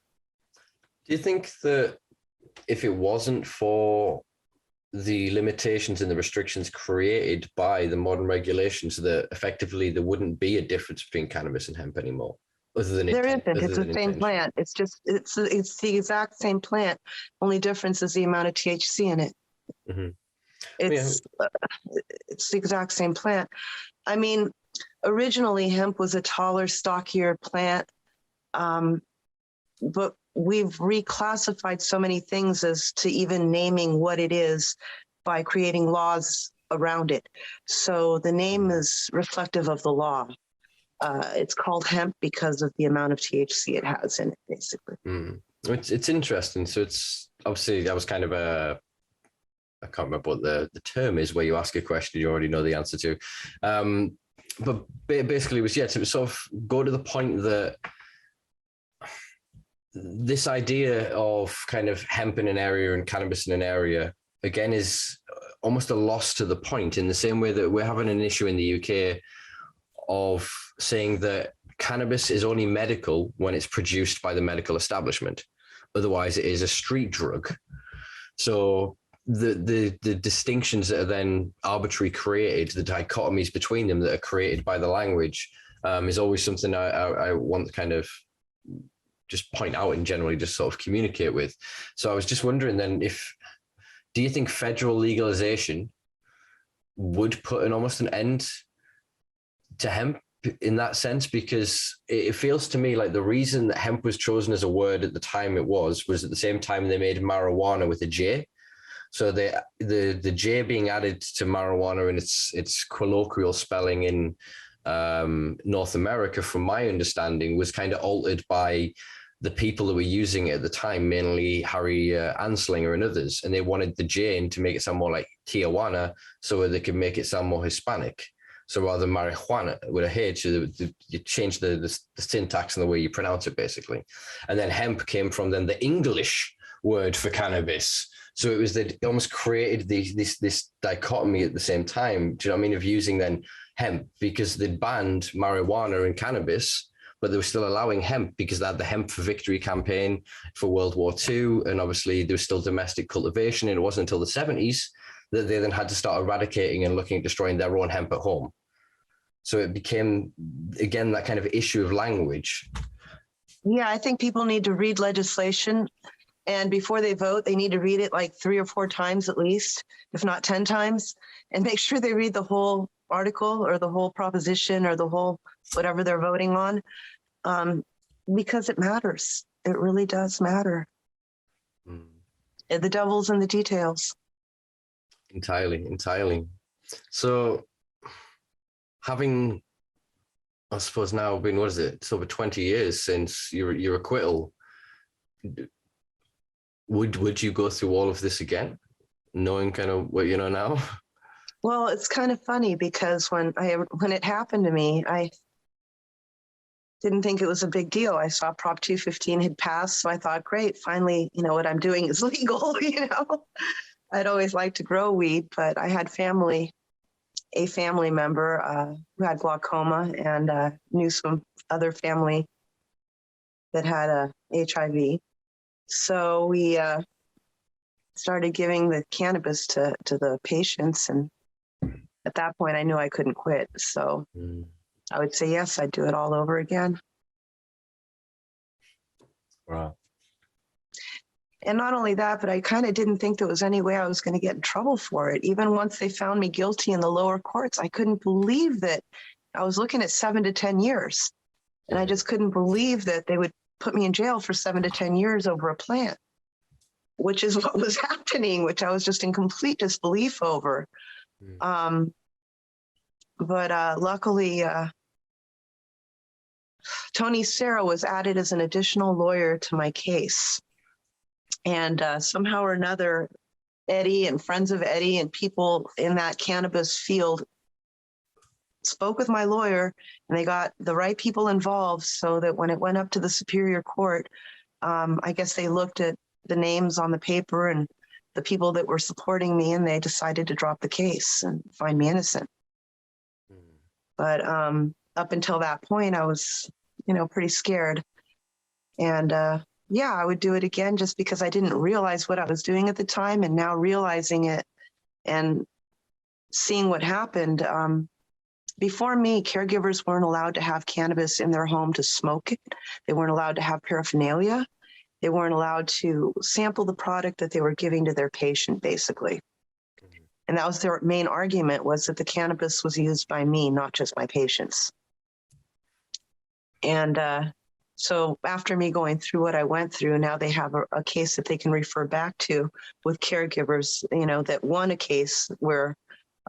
Do you think that if it wasn't for the limitations and the restrictions created by the modern regulations, that effectively there wouldn't be a difference between cannabis and hemp anymore? Other than there isn't. It's the same plant. It's the exact same plant. Only difference is the amount of THC in it. Mm-hmm. It's the exact same plant. I mean, originally hemp was a taller, stockier plant, but we've reclassified so many things as to even naming what it is by creating laws around it. So the name is reflective of the law. It's called hemp because of the amount of THC it has in it, basically. It's interesting. So it's obviously, that was kind of I can't remember what the term is, where you ask a question you already know the answer to. But basically it was to sort of go to the point that this idea of kind of hemp in an area and cannabis in an area, again, is almost a loss to the point, in the same way that we're having an issue in the UK of saying that cannabis is only medical when it's produced by the medical establishment. Otherwise, it is a street drug. So the distinctions that are then arbitrarily created, the dichotomies between them that are created by the language, is always something I want to kind of just point out and generally just sort of communicate with. So I was just wondering then, do you think federal legalization would put almost an end to hemp in that sense? Because it feels to me like the reason that hemp was chosen as a word at the time it was at the same time they made marijuana with a J. So the J being added to marijuana in its colloquial spelling in North America, from my understanding, was kind of altered by the people that were using it at the time, mainly Harry Anslinger and others, and they wanted the J in to make it sound more like Tijuana, so they could make it sound more Hispanic. So rather than marijuana with a H, you change the syntax and the way you pronounce it, basically. And then hemp came from then the English word for cannabis. So it was that it almost created this dichotomy at the same time, do you know what I mean, of using then hemp, because they banned marijuana and cannabis, but they were still allowing hemp because they had the Hemp for Victory campaign for World War II. And obviously there was still domestic cultivation. And it wasn't until the 70s that they then had to start eradicating and looking at destroying their own hemp at home. So it became, again, that kind of issue of language. Yeah, I think people need to read legislation. And before they vote, they need to read it like 3 or 4 times at least, if not 10 times, and make sure they read the whole article or the whole proposition or the whole whatever they're voting on, because it matters. It really does matter. The devil's in the details. Entirely. So having, I suppose now been, what is it? It's over 20 years since your acquittal. Would you go through all of this again, knowing kind of what you know now? Well, it's kind of funny because when it happened to me, I didn't think it was a big deal. I saw Prop 215 had passed, so I thought, great, finally, what I'm doing is legal. I'd always liked to grow weed, but I had a family member who had glaucoma, and knew some other family that had HIV. So we started giving the cannabis to the patients, and at that point I knew I couldn't quit. So I would say yes, I'd do it all over again. Wow. And not only that, but I kind of didn't think there was any way I was going to get in trouble for it. Even once they found me guilty in the lower courts, I couldn't believe that I was looking at 7 to 10 years. And I just couldn't believe that they would put me in jail for 7 to 10 years over a plant, which is what was happening, which I was just in complete disbelief over. But luckily, Tony Serra was added as an additional lawyer to my case. And somehow or another, Eddie and friends of Eddie and people in that cannabis field spoke with my lawyer, and they got the right people involved so that when it went up to the Superior Court, I guess they looked at the names on the paper and the people that were supporting me, and they decided to drop the case and find me innocent. But up until that point, I was, pretty scared. And yeah, I would do it again just because I didn't realize what I was doing at the time. And now realizing it and seeing what happened, before me, caregivers weren't allowed to have cannabis in their home to smoke it. They weren't allowed to have paraphernalia. They weren't allowed to sample the product that they were giving to their patient, basically. And that was their main argument, was that the cannabis was used by me, not just my patients. And so after me going through what I went through, now they have a case that they can refer back to with caregivers, that won a case where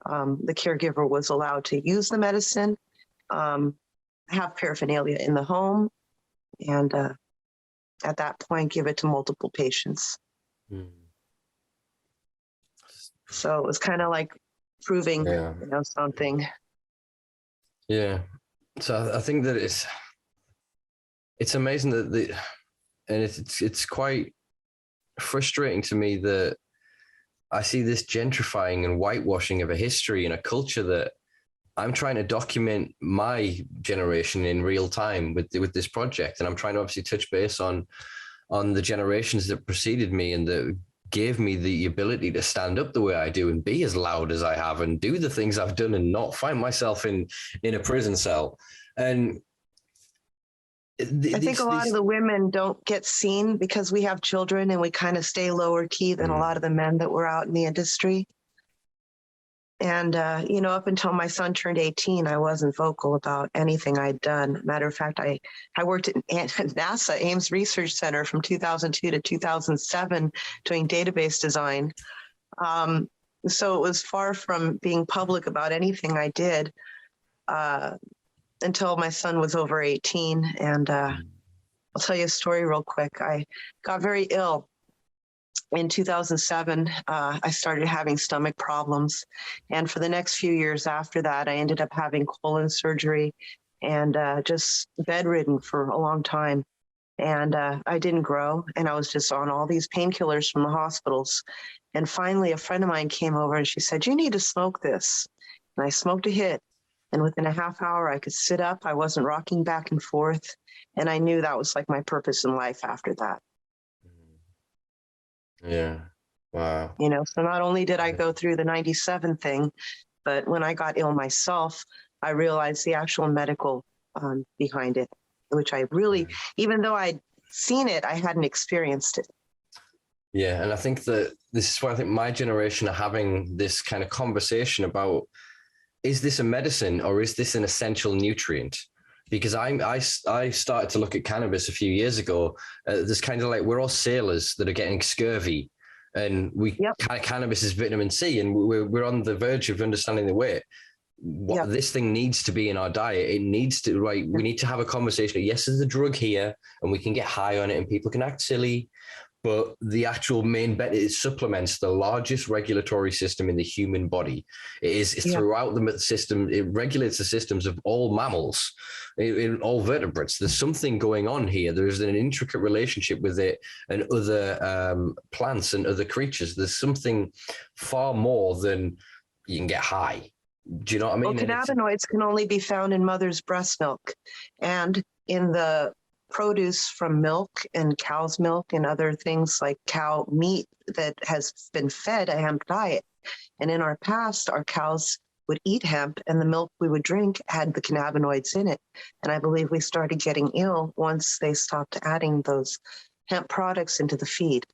the caregiver was allowed to use the medicine, have paraphernalia in the home, and at that point, give it to multiple patients. So it was kind of like proving, something. Yeah. So I think that it's amazing that and it's quite frustrating to me that I see this gentrifying and whitewashing of a history and a culture that I'm trying to document my generation in real time with this project. And I'm trying to obviously touch base on the generations that preceded me and that gave me the ability to stand up the way I do and be as loud as I have and do the things I've done and not find myself in a prison cell. And I think a lot of the women don't get seen because we have children and we kind of stay lower key than a lot of the men that were out in the industry. And, up until my son turned 18, I wasn't vocal about anything I'd done. Matter of fact, I worked at NASA Ames Research Center from 2002 to 2007 doing database design. So it was far from being public about anything I did until my son was over 18. And I'll tell you a story real quick. I got very ill. In 2007, I started having stomach problems. And for the next few years after that, I ended up having colon surgery and just bedridden for a long time. And I didn't grow, and I was just on all these painkillers from the hospitals. And finally, a friend of mine came over and she said, "You need to smoke this." And I smoked a hit. And within a half hour, I could sit up. I wasn't rocking back and forth. And I knew that was like my purpose in life after that. Yeah. Wow. You know, so not only did I go through the 97 thing, but when I got ill myself, I realized the actual medical behind it, which I really, even though I'd seen it, I hadn't experienced it. Yeah. And I think that this is why I think my generation are having this kind of conversation about, is this a medicine or is this an essential nutrient? Because I started to look at cannabis a few years ago. There's kind of like, we're all sailors that are getting scurvy, and cannabis is vitamin C, and we're on the verge of understanding the way what this thing needs to be in our diet. It needs to, right? We need to have a conversation. Yes, there's a drug here, and we can get high on it, and people can act silly. But the actual main bet is supplements the largest regulatory system in the human body. It is throughout the system. It regulates the systems of all mammals, in all vertebrates. There's something going on here. There's an intricate relationship with it and other plants and other creatures. There's something far more than you can get high. Do you know what I mean? Well, cannabinoids can only be found in mother's breast milk and in the produce from milk and cow's milk and other things like cow meat that has been fed a hemp diet. And in our past, our cows would eat hemp, and the milk we would drink had the cannabinoids in it. And I believe we started getting ill once they stopped adding those hemp products into the feed.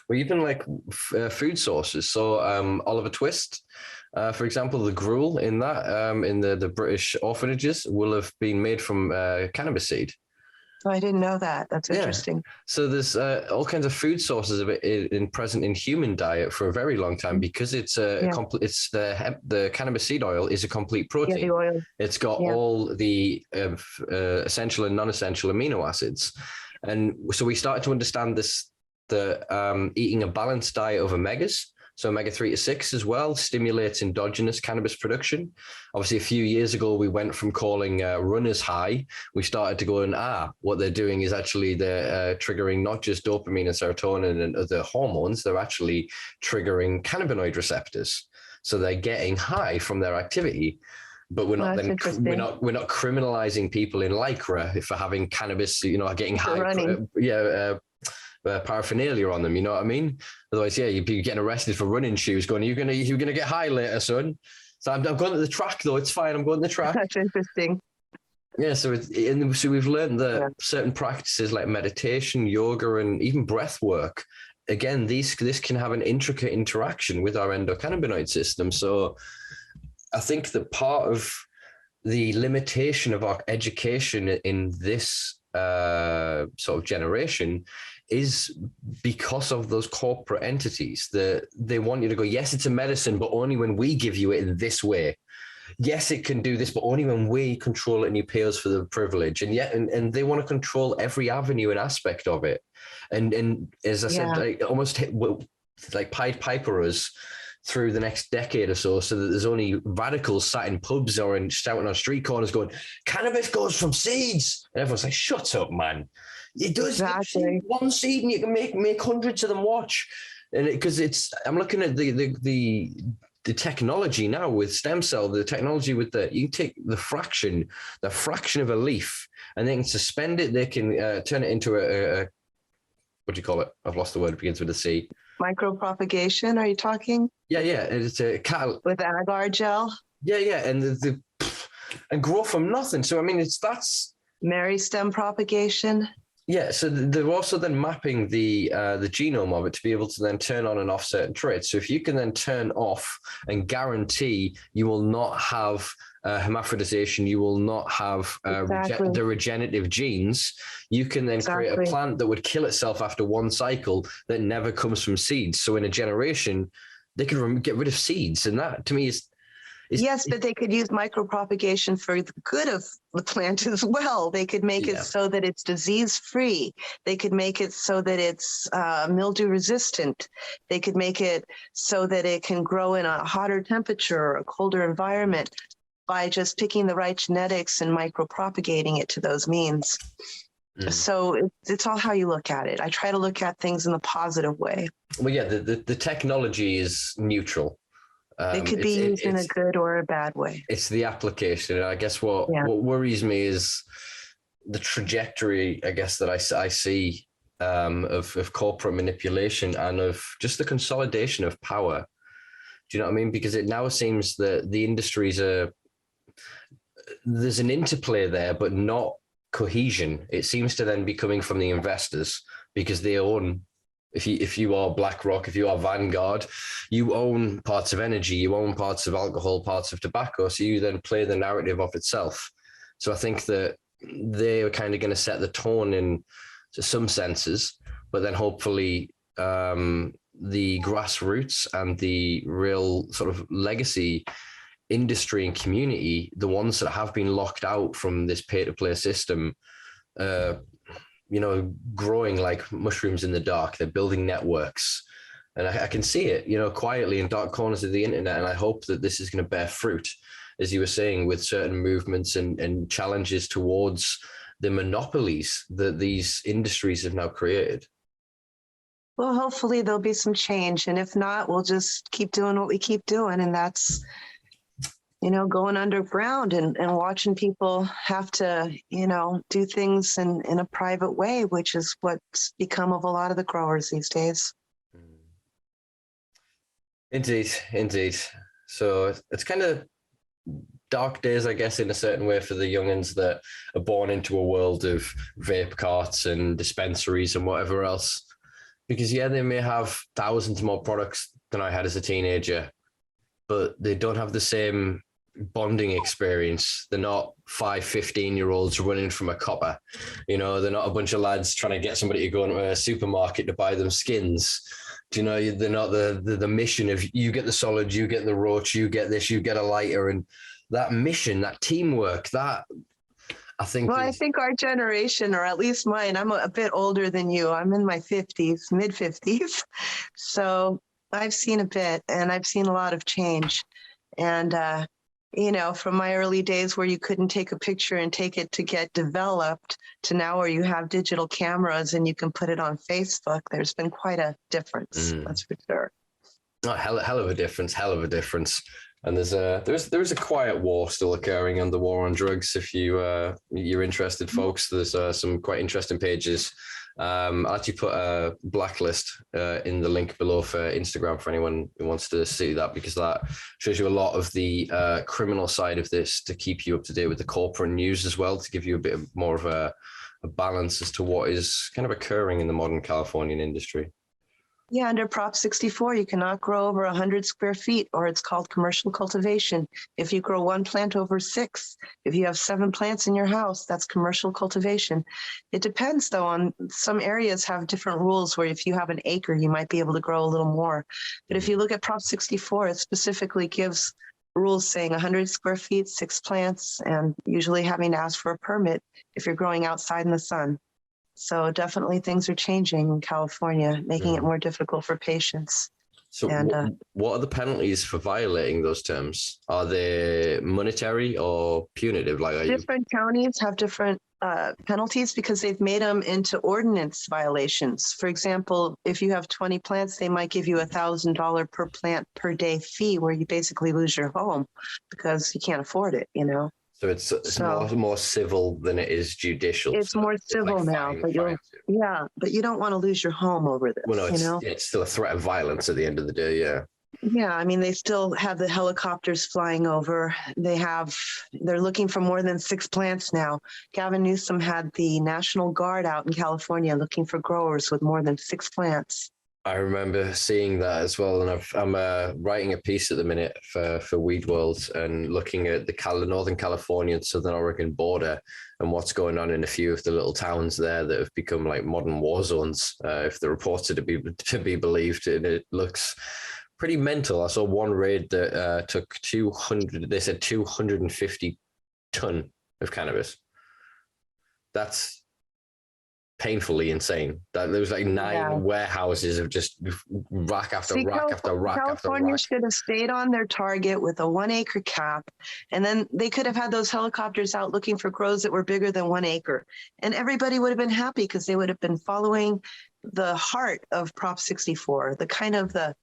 Well, even like food sources. So Oliver Twist, for example, the gruel in that, in the British orphanages will have been made from cannabis seed. Oh, I didn't know that. That's interesting. So there's all kinds of food sources of it present in human diet for a very long time, because it's it's the cannabis seed oil is a complete protein. Yeah, the oil. It's got all the essential and non-essential amino acids, and so we started to understand this. Eating a balanced diet of omegas. So omega-3 to 6 as well stimulates endogenous cannabis production. Obviously, a few years ago, we went from calling runners high. We started to go and, what they're doing is actually they're triggering not just dopamine and serotonin and other hormones, they're actually triggering cannabinoid receptors. So they're getting high from their activity. But we're not we're not criminalizing people in Lycra for having cannabis, getting high. Paraphernalia on them, you know what I mean? Otherwise, you'd be getting arrested for running shoes. Going, you're gonna get high later, son. So I'm going to the track though. It's fine. I'm going to the track. That's interesting. Yeah. So we've learned that certain practices like meditation, yoga, and even breath work. Again, this can have an intricate interaction with our endocannabinoid system. So I think that part of the limitation of our education in this sort of generation is because of those corporate entities that they want you to go, yes, it's a medicine, but only when we give you it in this way. Yes, it can do this, but only when we control it and you pay us for the privilege. And yet, and they want to control every avenue and aspect of it. And as I said, like, almost like Pied Piper us through the next decade or so that there's only radicals sat in pubs or shouting on street corners going, cannabis goes from seeds. And everyone's like, shut up, man. It does. Exactly. One seed and you can make hundreds of them watch. And because I'm looking at the technology now with stem cell, the technology with you can take the fraction of a leaf and they can suspend it. They can turn it into a what do you call it? I've lost the word. It begins with a C. Micropropagation, are you talking? Yeah. It's a cattle. With agar gel? Yeah. And and grow from nothing. So, I mean, that's Meristem propagation. Yeah, so they're also then mapping the genome of it to be able to then turn on and off certain traits. So if you can then turn off and guarantee you will not have hermaphrodization, you will not have the regenerative genes, you can then create a plant that would kill itself after one cycle that never comes from seeds. So in a generation, they could get rid of seeds, and that to me is yes, but they could use micropropagation for the good of the plant as well. They could make it so that it's disease-free. They could make it so that it's mildew resistant. They could make it so that it can grow in a hotter temperature or a colder environment by just picking the right genetics and micropropagating it to those means. So it's all how you look at it. I try to look at things in a positive way. Well, yeah, the technology is neutral. It could be used in a good or a bad way. It's the application. And I guess what worries me is the trajectory, I guess, that I see of corporate manipulation and of just the consolidation of power. Do you know what I mean? Because it now seems that the industries there's an interplay there, but not cohesion. It seems to then be coming from the investors because they own. If you are BlackRock, if you are Vanguard, you own parts of energy, you own parts of alcohol, parts of tobacco. So you then play the narrative of itself. So I think that they are kind of going to set the tone in some senses, but then hopefully the grassroots and the real sort of legacy industry and community, the ones that have been locked out from this pay-to-play system, growing like mushrooms in the dark. They're building networks. And I can see it, quietly in dark corners of the internet. And I hope that this is going to bear fruit, as you were saying, with certain movements and challenges towards the monopolies that these industries have now created. Well, hopefully there'll be some change. And if not, we'll just keep doing what we keep doing. And that's, going underground and watching people have to, do things in a private way, which is what's become of a lot of the growers these days. Indeed. So it's kind of dark days, I guess, in a certain way for the youngins that are born into a world of vape carts and dispensaries and whatever else. Because, they may have thousands more products than I had as a teenager, but they don't have the same bonding experience. They're not 15-year-olds running from a copper. They're not a bunch of lads trying to get somebody to go into a supermarket to buy them skins. They're not the mission of you get the solid, you get the roach, you get this, you get a lighter. And that mission, that teamwork, that I think. Well, I think our generation, or at least mine, I'm a bit older than you. I'm in my 50s, mid 50s. So I've seen a bit, and I've seen a lot of change. And, from my early days where you couldn't take a picture and take it to get developed to now where you have digital cameras and you can put it on Facebook, there's been quite a difference. That's for sure. Oh, hell of a difference. And there's a quiet war still occurring on the war on drugs. If you're interested, folks, there's some quite interesting pages. I'll actually put a blacklist in the link below for Instagram for anyone who wants to see that, because that shows you a lot of the criminal side of this to keep you up to date with the corporate news as well, to give you a bit more of a balance as to what is kind of occurring in the modern Californian industry. Yeah, under Prop 64, you cannot grow over 100 square feet, or it's called commercial cultivation. If you grow one plant over 6, if you have 7 plants in your house, that's commercial cultivation. It depends, though, on some areas have different rules where if you have an acre, you might be able to grow a little more. But if you look at Prop 64, it specifically gives rules saying 100 square feet, 6 plants, and usually having to ask for a permit if you're growing outside in the sun. So definitely things are changing in California, making it more difficult for patients. So what are the penalties for violating those terms? Are they monetary or punitive? Different counties have different penalties because they've made them into ordinance violations. For example, if you have 20 plants, they might give you $1,000 per plant per day fee, where you basically lose your home because you can't afford it, So it's more civil than it is judicial. It's more civil now, but you don't want to lose your home over this. Well, no, it's still a threat of violence at the end of the day. Yeah. Yeah, I mean, they still have the helicopters flying over. They're looking for more than 6 plants now. Gavin Newsom had the National Guard out in California looking for growers with more than 6 plants. I remember seeing that as well, and I'm writing a piece at the minute for Weed World and looking at the Northern California and Southern Oregon border and what's going on in a few of the little towns there that have become like modern war zones, if the reports are to be believed, and it looks pretty mental. I saw one raid that took 200, they said 250 ton of cannabis. That's painfully insane. That there was like 9 warehouses of just rack after rack after rack after rack. California should have stayed on their target with a 1 acre cap, and then they could have had those helicopters out looking for grows that were bigger than 1 acre, and everybody would have been happy because they would have been following the heart of Prop 64, the kind of the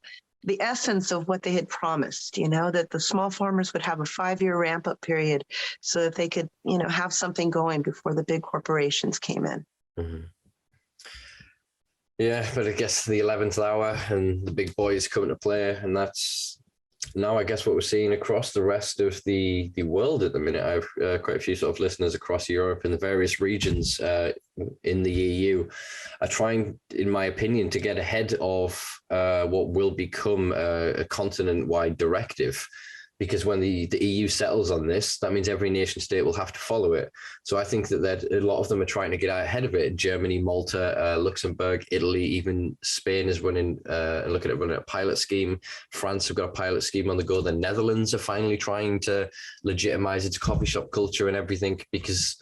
essence of what they had promised, that the small farmers would have a 5-year ramp up period so that they could, have something going before the big corporations came in. Mm-hmm. Yeah, but I guess the 11th hour and the big boys come to play, and that's now I guess what we're seeing across the rest of the world at the minute. I have quite a few sort of listeners across Europe and the various regions in the EU are trying, in my opinion, to get ahead of what will become a continent-wide directive. Because when the EU settles on this, that means every nation state will have to follow it. So I think that a lot of them are trying to get out ahead of it. Germany, Malta, Luxembourg, Italy, even Spain is running running a pilot scheme. France have got a pilot scheme on the go. The Netherlands are finally trying to legitimize its coffee shop culture and everything, because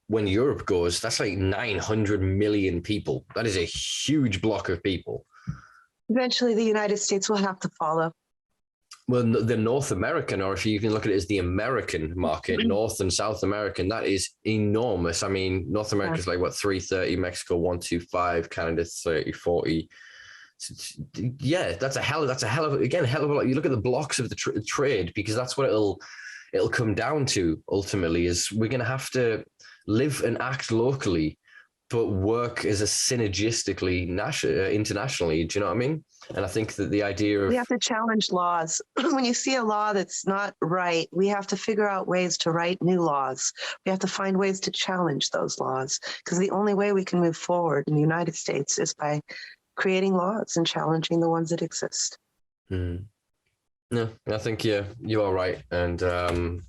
when Europe goes, that's like 900 million people. That is a huge block of people. Eventually, the United States will have to follow. Well, the North American, or if you can look at it as the American market, North and South American, that is enormous. I mean, North America is like, what, 330, Mexico 125, Canada 30, 40. Yeah, that's a hell of a lot. You look at the blocks of the trade, because that's what it'll come down to ultimately, is we're going to have to live and act locally, but work as a synergistically internationally. Do you know what I mean? And I think that the idea of... We have to challenge laws. When you see a law that's not right, we have to figure out ways to write new laws. We have to find ways to challenge those laws, because the only way we can move forward in the United States is by creating laws and challenging the ones that exist. No, I think you are right. And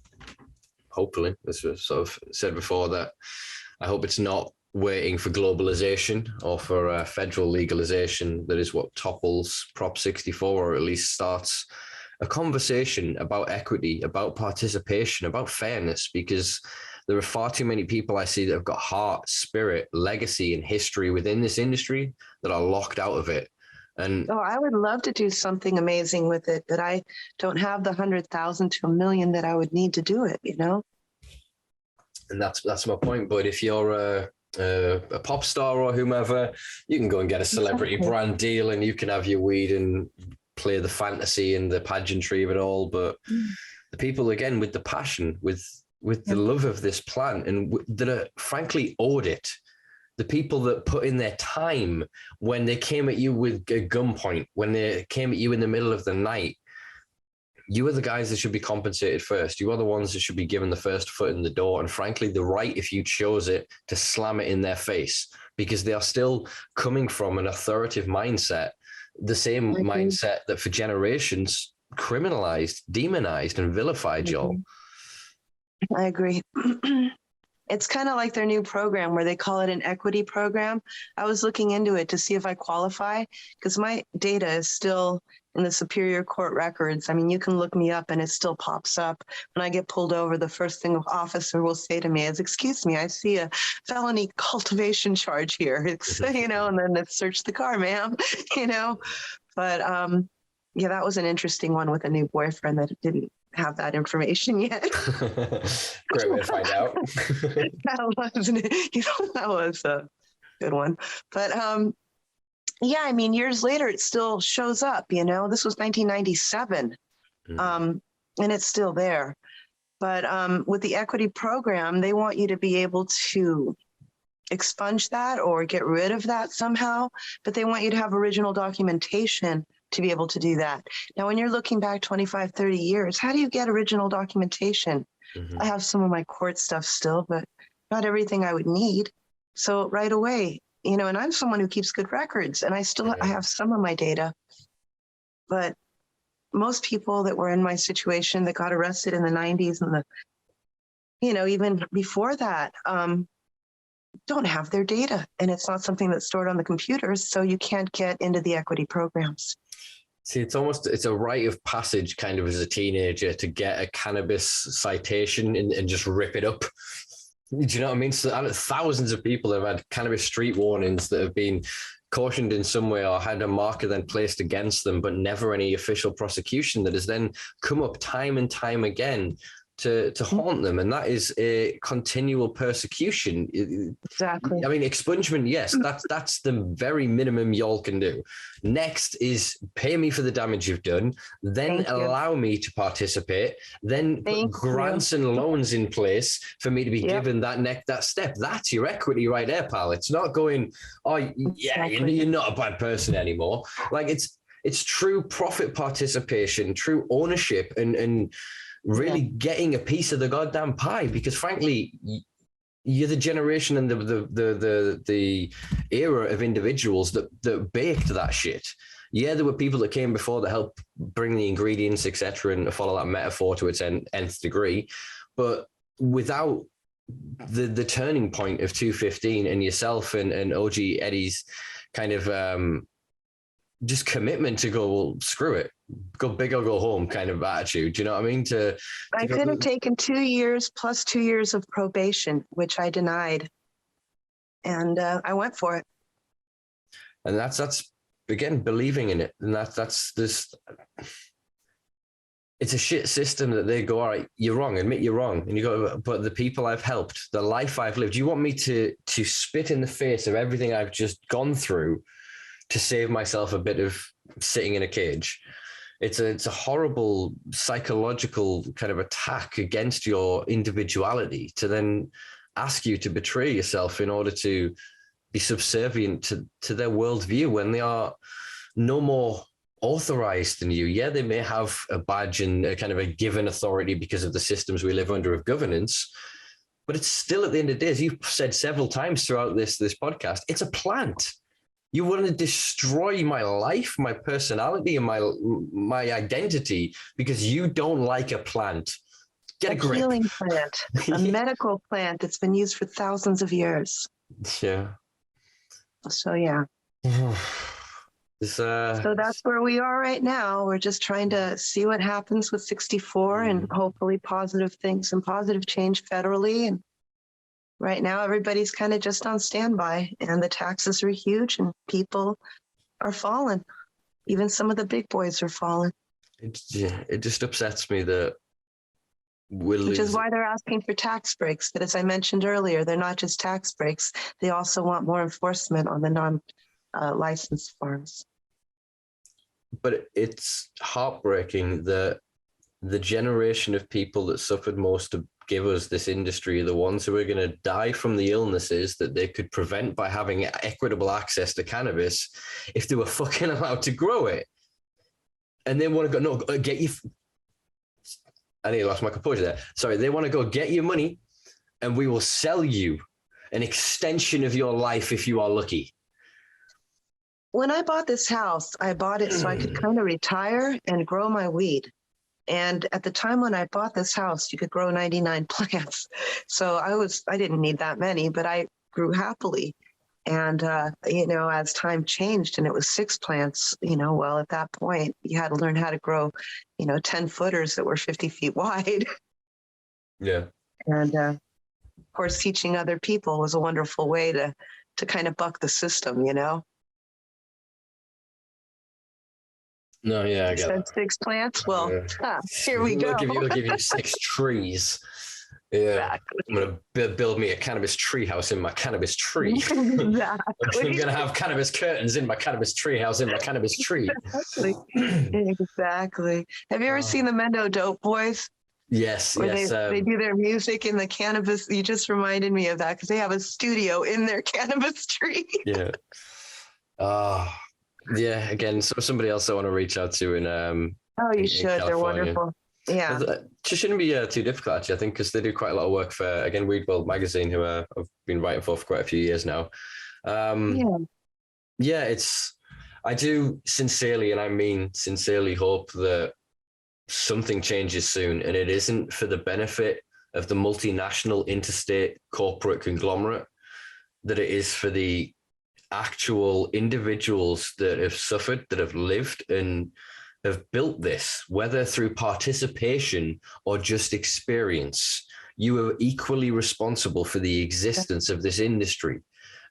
hopefully, as we sort of said before, that I hope it's not waiting for globalization or for federal legalization that is what topples Prop 64, or at least starts a conversation about equity, about participation, about fairness, because there are far too many people I see that have got heart, spirit, legacy, and history within this industry that are locked out of it. And I would love to do something amazing with it, but I don't have the 100,000 to 1 million that I would need to do it, And that's my point. But if you're a pop star or whomever, you can go and get a celebrity brand deal, and you can have your weed and play the fantasy and the pageantry of it all. But the people, again, with the passion, with the love of this plant, and that are frankly owed it, the people that put in their time when they came at you with a gunpoint, when they came at you in the middle of the night, you are the guys that should be compensated first. You are the ones that should be given the first foot in the door. And frankly, the right, if you chose it, to slam it in their face, because they are still coming from an authoritative mindset, the same mindset that for generations criminalized, demonized, and vilified y'all. I agree. It's kind of like their new program where they call it an equity program. I was looking into it to see if I qualify, because my data is still in the Superior Court records. I mean, you can look me up and it still pops up. When I get pulled over, the first thing an officer will say to me is, "Excuse me, I see a felony cultivation charge here." And then they search the car, ma'am, But yeah, that was an interesting one with a new boyfriend that didn't have that information yet. Great way to find out. That was a good one. But yeah, I mean, years later, it still shows up, This was 1997, and it's still there. But with the equity program, they want you to be able to expunge that or get rid of that somehow, but they want you to have original documentation to be able to do that. Now, when you're looking back 25, 30 years, how do you get original documentation? I have some of my court stuff still, but not everything I would need. So right away, and I'm someone who keeps good records, and I have some of my data. But most people that were in my situation that got arrested in the 90s and even before that, don't have their data, and it's not something that's stored on the computers, so you can't get into the equity programs. See, it's a rite of passage kind of as a teenager to get a cannabis citation and just rip it up. Do you know what I mean? So thousands of people have had cannabis street warnings that have been cautioned in some way or had a marker then placed against them, but never any official prosecution that has then come up time and time again to haunt them. And that is a continual persecution. Exactly. I mean, expungement, yes, that's the very minimum y'all can do. Next is pay me for the damage you've done, then allow me to participate, then put grants and loans in place for me to be given that step. That's your equity right there, pal. It's not going, you're not a bad person anymore. Like it's true profit participation, true ownership, and really getting a piece of the goddamn pie, because frankly, you're the generation and the era of individuals that baked that shit. Yeah, there were people that came before that helped bring the ingredients, etc., and follow that metaphor to its nth degree. But without the turning point of 215 and yourself and OG Eddy's kind of just commitment to go, well, screw it, go big or go home kind of attitude. Do you know what I mean? I could have taken 2 years plus 2 years of probation, which I denied. And I went for it. And that's again, believing in it. And that's this, it's a shit system that they go, all right, you're wrong, admit you're wrong. And you go, but the people I've helped, the life I've lived, you want me to spit in the face of everything I've just gone through to save myself a bit of sitting in a cage? It's a horrible psychological kind of attack against your individuality to then ask you to betray yourself in order to be subservient to their worldview when they are no more authorized than you. Yeah, they may have a badge and a kind of a given authority because of the systems we live under of governance, but it's still, at the end of the day, as you've said several times throughout this podcast, it's a plant. You want to destroy my life, my personality, and my identity because you don't like a plant. Get a grip. Healing plant, a medical plant that's been used for thousands of years. Yeah. So, yeah. So that's where we are right now. We're just trying to see what happens with 64 and hopefully positive things and positive change federally. And right now, everybody's kind of just on standby, and the taxes are huge and people are falling. Even some of the big boys are falling. It just upsets me that which is why they're asking for tax breaks. But as I mentioned earlier, they're not just tax breaks. They also want more enforcement on the non-licensed farms. But it's heartbreaking that the generation of people that suffered most to give us this industry are the ones who are going to die from the illnesses that they could prevent by having equitable access to cannabis if they were fucking allowed to grow it. And they want to go, no, get you. I nearly lost my composure there. Sorry, they want to go get your money and we will sell you an extension of your life if you are lucky. When I bought this house, I bought it so I could kind of retire and grow my weed. And at the time when I bought this house, you could grow 99 plants. So I didn't need that many, but I grew happily. And, as time changed and it was 6 plants, well, at that point, you had to learn how to grow, 10 footers that were 50 feet wide. Yeah. And, of course, teaching other people was a wonderful way to kind of buck the system, No, yeah, I got it. 6 plants? Well, here we go. We'll give you 6 trees. Yeah, exactly. I'm going to build me a cannabis tree house in my cannabis tree. Exactly. I'm going to have cannabis curtains in my cannabis tree house in my cannabis tree. Exactly. Have you ever seen the Mendo Dope Boys? Yes, yes. They do their music in the cannabis. You just reminded me of that because they have a studio in their cannabis tree. Yeah. Yeah, again, so somebody else I want to reach out to in you should. They're wonderful. Yeah. It shouldn't be too difficult, actually, I think, because they do quite a lot of work for, again, Weed World magazine, who I've been writing for quite a few years now. I do sincerely, and I mean sincerely, hope that something changes soon, and it isn't for the benefit of the multinational interstate corporate conglomerate, that it is for the actual individuals that have suffered, that have lived, and have built this, whether through participation or just experience, you are equally responsible for the existence of this industry.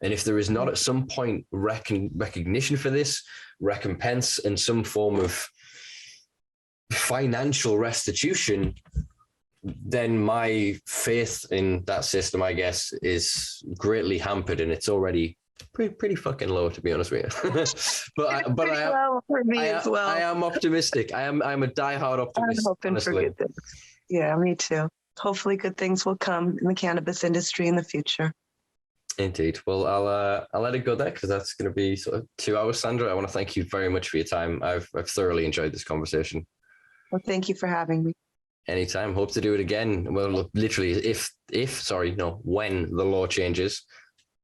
And if there is not at some point recognition for this, recompense, and some form of financial restitution, then my faith in that system, I guess, is greatly hampered, and it's already pretty fucking low, to be honest with you. but I am optimistic. I'm a diehard optimist. I'm hoping honestly. for good things. Yeah, me too. Hopefully, good things will come in the cannabis industry in the future. Indeed. Well, I'll let it go there because that's going to be sort of 2 hours, Sandra. I want to thank you very much for your time. I've thoroughly enjoyed this conversation. Well, thank you for having me. Anytime. Hope to do it again. Well, look, literally, when the law changes,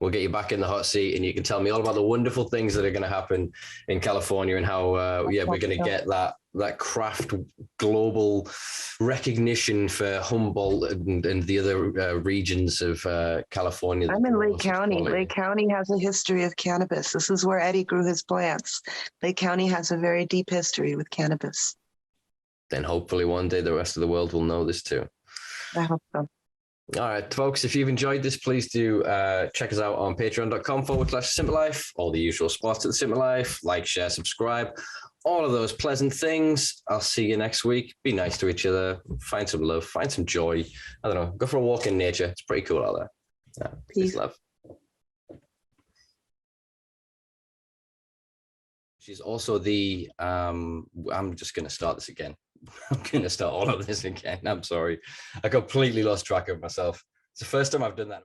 we'll get you back in the hot seat and you can tell me all about the wonderful things that are going to happen in California and how, we're going to get that craft global recognition for Humboldt and the other regions of California. I'm in Lake County. Lake County has a history of cannabis. This is where Eddie grew his plants. Lake County has a very deep history with cannabis. Then hopefully one day the rest of the world will know this too. I hope so. All right, folks, if you've enjoyed this, please do check us out on patreon.com/Simpa Life, all the usual spots at the Simpa Life, like, share, subscribe, all of those pleasant things. I'll see you next week. Be nice to each other, find some love, find some joy. I don't know, go for a walk in nature. It's pretty cool out there. Yeah, peace, love. She's also the, I'm just going to start this again. I'm going to start all of this again. I'm sorry. I completely lost track of myself. It's the first time I've done that.